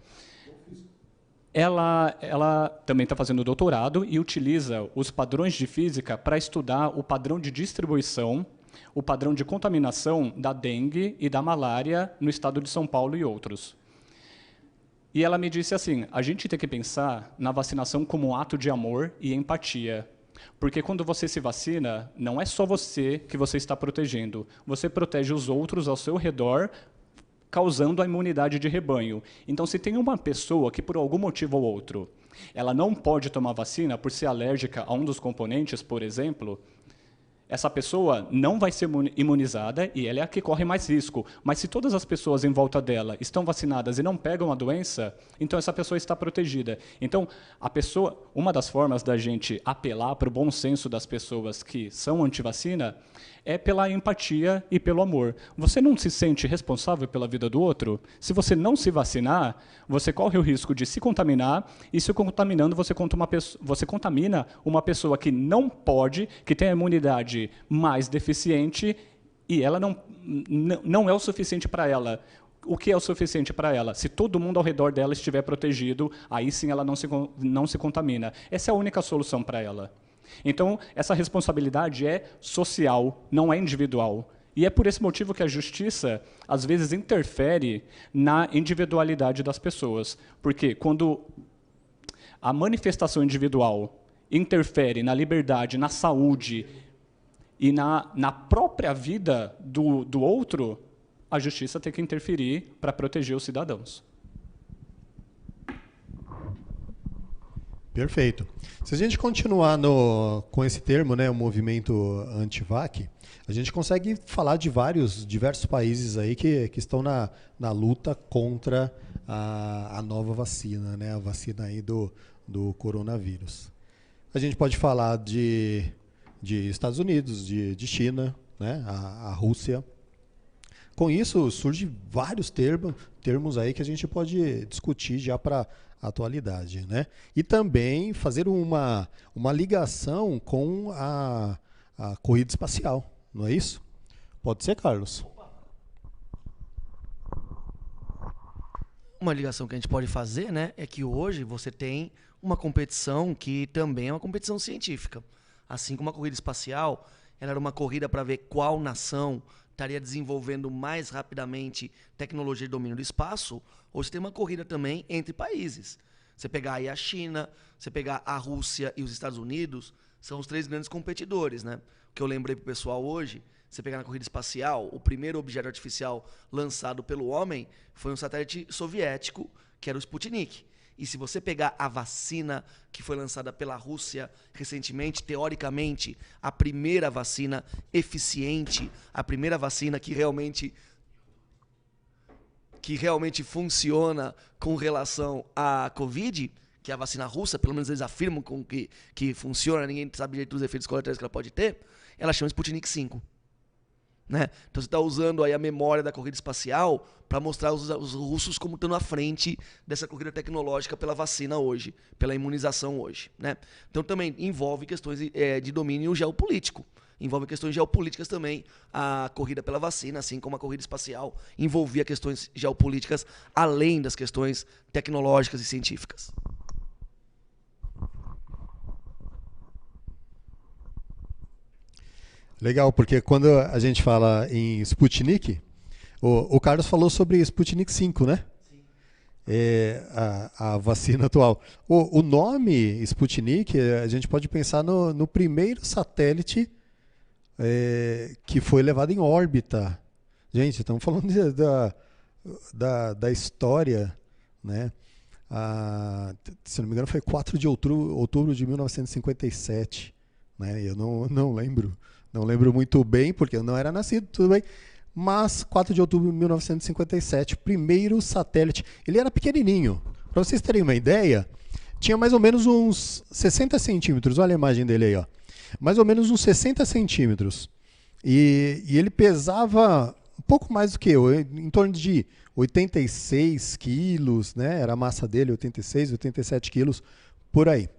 Ela também está fazendo doutorado e utiliza os padrões de física para estudar o padrão de distribuição, o padrão de contaminação da dengue e da malária no estado de São Paulo e outros. E ela me disse assim, a gente tem que pensar na vacinação como um ato de amor e empatia. Porque quando você se vacina, não é só você que você está protegendo, você protege os outros ao seu redor, causando a imunidade de rebanho. Então, se tem uma pessoa que, por algum motivo ou outro, ela não pode tomar vacina por ser alérgica a um dos componentes, por exemplo, essa pessoa não vai ser imunizada e ela é a que corre mais risco. Mas se todas as pessoas em volta dela estão vacinadas e não pegam a doença, então essa pessoa está protegida. Então, uma das formas da gente apelar para o bom senso das pessoas que são antivacina é pela empatia e pelo amor. Você não se sente responsável pela vida do outro? Se você não se vacinar, você corre o risco de se contaminar, e se contaminando, você contamina uma pessoa que não pode, que tem a imunidade mais deficiente, e ela não é o suficiente para ela. O que é o suficiente para ela? Se todo mundo ao redor dela estiver protegido, aí sim ela não se contamina. Essa é a única solução para ela. Então, essa responsabilidade é social, não é individual. E é por esse motivo que a justiça, às vezes, interfere na individualidade das pessoas. Porque quando a manifestação individual interfere na liberdade, na saúde e na própria vida do outro, a justiça tem que interferir para proteger os cidadãos. Perfeito. Se a gente continuar com esse termo, né, o movimento anti-vac, a gente consegue falar de diversos países aí que estão na luta contra a nova vacina, né, a vacina aí do coronavírus. A gente pode falar de Estados Unidos, de China, né, a Rússia. Com isso, surgem vários termos aí que a gente pode discutir já para a atualidade, né? E também fazer uma ligação com a corrida espacial, não é isso? Pode ser, Carlos? Uma ligação que a gente pode fazer, né, é que hoje você tem uma competição que também é uma competição científica. Assim como a corrida espacial, ela era uma corrida para ver qual nação estaria desenvolvendo mais rapidamente tecnologia de domínio do espaço, ou você tem uma corrida também entre países. Você pegar aí a China, você pegar a Rússia e os Estados Unidos, são os 3 grandes competidores, né? O que eu lembrei pro pessoal hoje, você pegar na corrida espacial, o primeiro objeto artificial lançado pelo homem foi um satélite soviético, que era o Sputnik. E se você pegar a vacina que foi lançada pela Rússia recentemente, teoricamente, a primeira vacina eficiente, a primeira vacina que realmente funciona com relação à Covid, que é a vacina russa, pelo menos eles afirmam que funciona, ninguém sabe direito dos efeitos colaterais que ela pode ter, ela chama Sputnik 5. Né? Então você está usando aí a memória da corrida espacial para mostrar os russos como estão à frente dessa corrida tecnológica pela vacina hoje, pela imunização hoje. Né? Então também envolve questões de domínio geopolítico. Envolve questões geopolíticas também a corrida pela vacina, assim como a corrida espacial envolvia questões geopolíticas além das questões tecnológicas e científicas. Legal, porque quando a gente fala em Sputnik, o Carlos falou sobre Sputnik 5, né? Sim. É a vacina atual. O nome Sputnik, a gente pode pensar no primeiro satélite que foi levado em órbita. Gente, estamos falando da história, né? Se não me engano, foi 4 de outubro de 1957. Né? Eu não lembro. Não lembro muito bem, porque eu não era nascido, tudo bem. Mas 4 de outubro de 1957, primeiro satélite. Ele era pequenininho. Para vocês terem uma ideia, tinha mais ou menos uns 60 centímetros. Olha a imagem dele aí, ó. Mais ou menos uns 60 centímetros. E ele pesava um pouco mais do que eu, em torno de 86 quilos, né? Era a massa dele, 86, 87 quilos, por aí.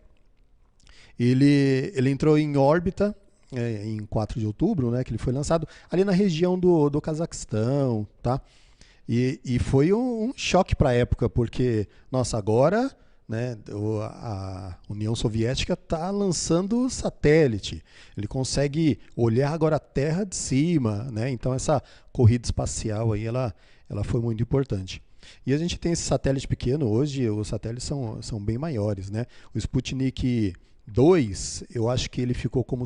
Ele entrou em órbita em 4 de outubro, né, que ele foi lançado ali na região do Cazaquistão, tá? E foi um choque para a época, porque, nossa, agora, né, a União Soviética está lançando satélite, ele consegue olhar agora a Terra de cima, né? Então essa corrida espacial aí, ela foi muito importante. E a gente tem esse satélite pequeno, hoje os satélites são bem maiores, né? O Sputnik 2, eu acho que ele ficou como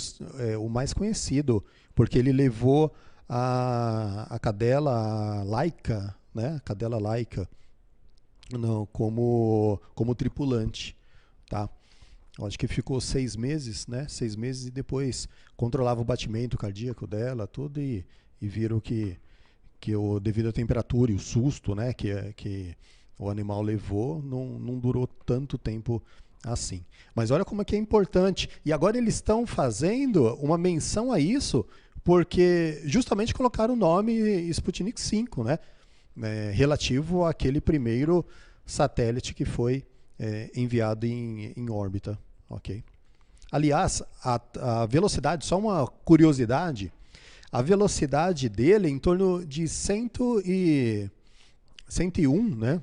o mais conhecido, porque ele levou a cadela Laika, né? A cadela Laika como tripulante, tá? Eu acho que ficou 6 meses, né? 6 meses e depois controlava o batimento cardíaco dela, tudo, e viram que devido à temperatura e o susto, né, que o animal levou, não durou tanto tempo assim. Mas olha como é que é importante. E agora eles estão fazendo uma menção a isso, porque justamente colocaram o nome Sputnik 5, né? Relativo àquele primeiro satélite que foi enviado em órbita. Okay? Aliás, a velocidade, só uma curiosidade, a velocidade dele é em torno de 101, né?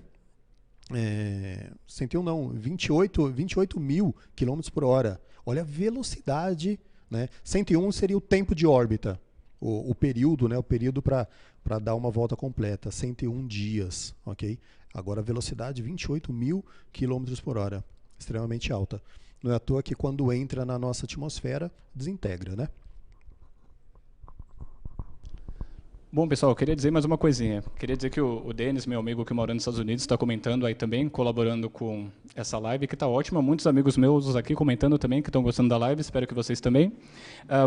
101 não, 28 mil quilômetros por hora. Olha a velocidade, né? 101 seria o tempo de órbita, o período, né? O período para dar uma volta completa, 101 dias, ok? Agora a velocidade 28 mil quilômetros por hora, extremamente alta. Não é à toa que quando entra na nossa atmosfera, desintegra, né? Bom, pessoal, eu queria dizer mais uma coisinha. Queria dizer que o Denis, meu amigo que mora nos Estados Unidos, está comentando aí também, colaborando com essa live, que está ótima. Muitos amigos meus aqui comentando também, que estão gostando da live. Espero que vocês também.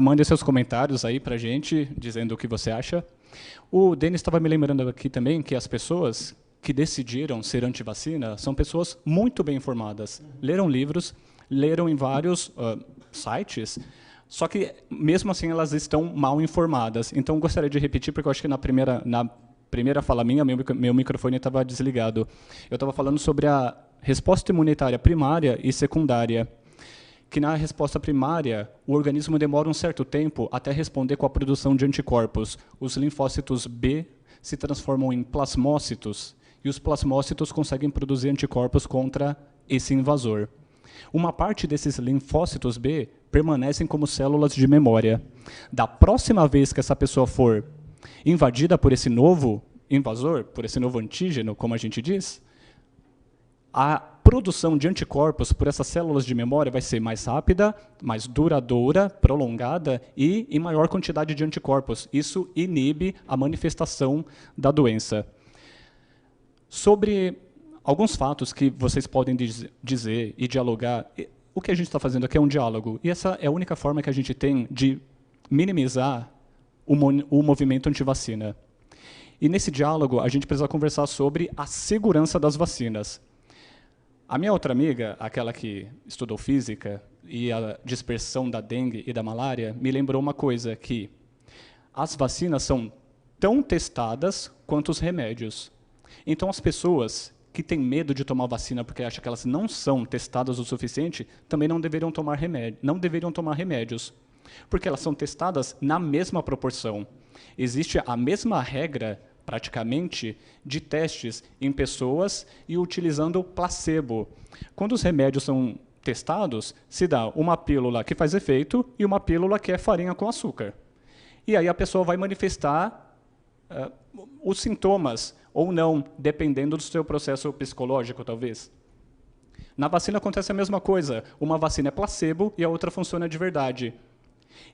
Mandem seus comentários aí para a gente, dizendo o que você acha. O Denis estava me lembrando aqui também que as pessoas que decidiram ser antivacina são pessoas muito bem informadas. Leram livros, leram em vários sites, só que, mesmo assim, elas estão mal informadas. Então, gostaria de repetir, porque eu acho que na primeira fala minha, meu microfone estava desligado. Eu estava falando sobre a resposta imunitária primária e secundária, que na resposta primária, o organismo demora um certo tempo até responder com a produção de anticorpos. Os linfócitos B se transformam em plasmócitos, e os plasmócitos conseguem produzir anticorpos contra esse invasor. Uma parte desses linfócitos B permanecem como células de memória. Da próxima vez que essa pessoa for invadida por esse novo invasor, por esse novo antígeno, como a gente diz, a produção de anticorpos por essas células de memória vai ser mais rápida, mais duradoura, prolongada e em maior quantidade de anticorpos. Isso inibe a manifestação da doença. Sobre alguns fatos que vocês podem dizer e dialogar, o que a gente está fazendo aqui é um diálogo, e essa é a única forma que a gente tem de minimizar o movimento antivacina. E nesse diálogo, a gente precisa conversar sobre a segurança das vacinas. A minha outra amiga, aquela que estudou física e a dispersão da dengue e da malária, me lembrou uma coisa, que as vacinas são tão testadas quanto os remédios. Então, as pessoas que têm medo de tomar vacina porque acham que elas não são testadas o suficiente, também não deveriam tomar remédios, porque elas são testadas na mesma proporção. Existe a mesma regra, praticamente, de testes em pessoas e utilizando placebo. Quando os remédios são testados, se dá uma pílula que faz efeito e uma pílula que é farinha com açúcar. E aí a pessoa vai manifestar os sintomas, ou não, dependendo do seu processo psicológico, talvez. Na vacina acontece a mesma coisa. Uma vacina é placebo e a outra funciona de verdade.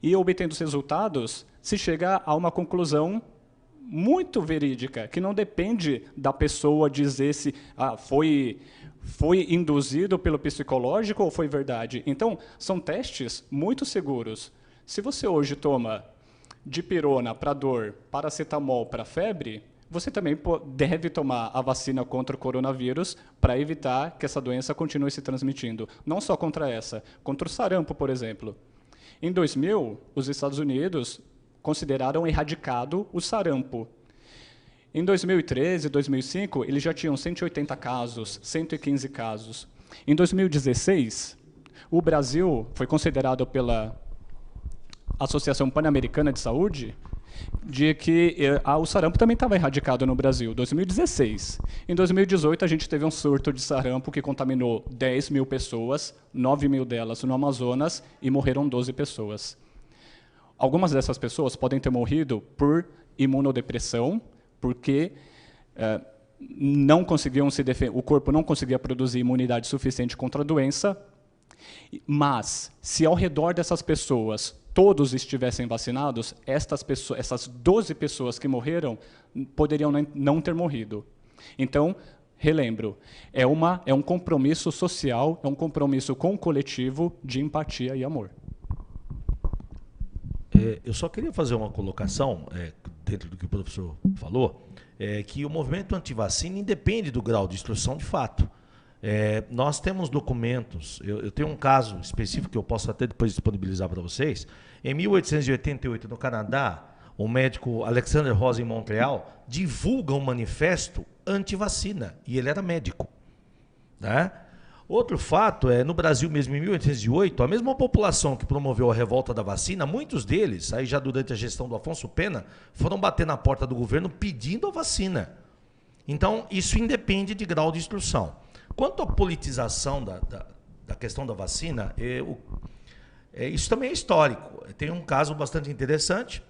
E, obtendo os resultados, se chega a uma conclusão muito verídica, que não depende da pessoa dizer se foi induzido pelo psicológico ou foi verdade. Então, são testes muito seguros. Se você hoje toma dipirona para dor, paracetamol para febre, você também deve tomar a vacina contra o coronavírus para evitar que essa doença continue se transmitindo. Não só contra essa, contra o sarampo, por exemplo. Em 2000, os Estados Unidos consideraram erradicado o sarampo. Em 2013, 2005, eles já tinham 180 casos, 115 casos. Em 2016, o Brasil foi considerado pela Associação Pan-Americana de Saúde de que o sarampo também estava erradicado no Brasil, 2016. Em 2018, a gente teve um surto de sarampo que contaminou 10 mil pessoas, 9 mil delas no Amazonas, e morreram 12 pessoas. Algumas dessas pessoas podem ter morrido por imunodepressão, porque não conseguiam se defender, o corpo não conseguia produzir imunidade suficiente contra a doença. Mas, se ao redor dessas pessoas todos estivessem vacinados, essas 12 pessoas que morreram poderiam não ter morrido. Então, relembro, é um compromisso social, é um compromisso com o coletivo de empatia e amor. Eu só queria fazer uma colocação, dentro do que o professor falou, que o movimento antivacina independe do grau de instrução de fato. Nós temos documentos, eu tenho um caso específico que eu posso até depois disponibilizar para vocês. Em 1888, no Canadá, o médico Alexander Ross, em Montreal, divulga um manifesto anti-vacina, e ele era médico. Né? Outro fato é, no Brasil mesmo, em 1808, a mesma população que promoveu a revolta da vacina, muitos deles, aí já durante a gestão do Afonso Pena, foram bater na porta do governo pedindo a vacina. Então, isso independe de grau de instrução. Quanto à politização da questão da vacina, isso também é histórico. Tem um caso bastante interessante,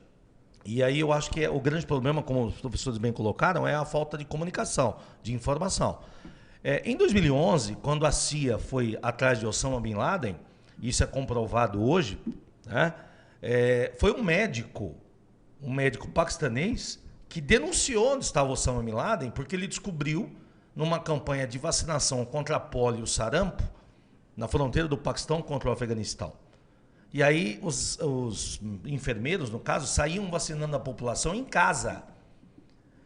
e aí eu acho que o grande problema, como os professores bem colocaram, é a falta de comunicação, de informação. Em 2011, quando a CIA foi atrás de Osama Bin Laden, isso é comprovado hoje, né, foi um médico paquistanês, que denunciou onde estava Osama Bin Laden, porque ele descobriu, numa campanha de vacinação contra a polio e o sarampo, na fronteira do Paquistão contra o Afeganistão. E aí os enfermeiros, no caso, saíam vacinando a população em casa.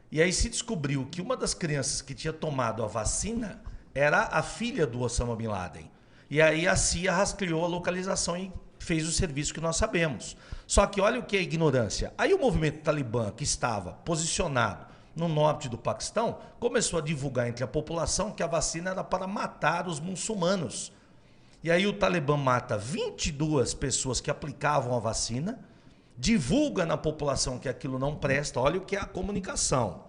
E aí se descobriu que uma das crianças que tinha tomado a vacina era a filha do Osama Bin Laden. E aí a CIA rastreou a localização e fez o serviço que nós sabemos. Só que olha o que é ignorância. Aí o movimento talibã, que estava posicionado no norte do Paquistão, começou a divulgar entre a população que a vacina era para matar os muçulmanos. E aí o Talibã mata 22 pessoas que aplicavam a vacina, divulga na população que aquilo não presta, olha o que é a comunicação.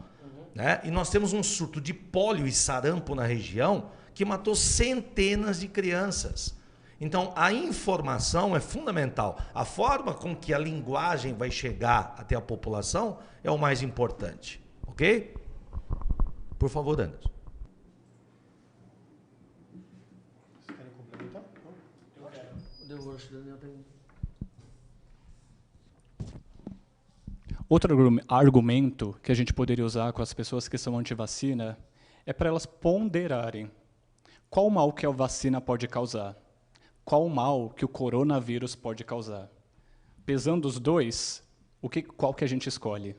Né? E nós temos um surto de pólio e sarampo na região que matou centenas de crianças. Então, a informação é fundamental. A forma com que a linguagem vai chegar até a população é o mais importante. Ok? Por favor, Anderson. Vocês querem complementar? Eu quero. Outro argumento que a gente poderia usar com as pessoas que são anti-vacina é para elas ponderarem qual o mal que a vacina pode causar, qual o mal que o coronavírus pode causar. Pesando os dois, qual que a gente escolhe?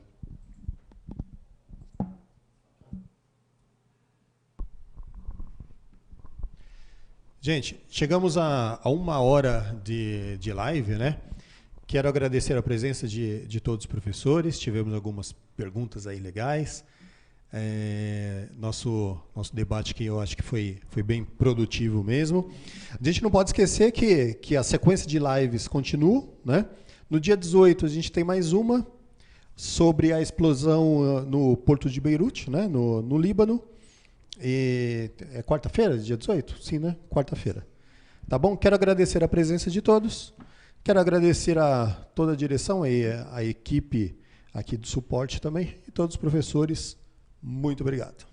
Gente, chegamos a 1 hora de live, né? Quero agradecer a presença de todos os professores, tivemos algumas perguntas aí legais. Nosso debate aqui eu acho que foi bem produtivo mesmo. A gente não pode esquecer que a sequência de lives continua, né? No dia 18 a gente tem mais uma sobre a explosão no porto de Beirute, né? No Líbano. E é quarta-feira, dia 18? Sim, né? Quarta-feira. Tá bom? Quero agradecer a presença de todos. Quero agradecer a toda a direção e a equipe aqui do suporte também. E todos os professores, muito obrigado.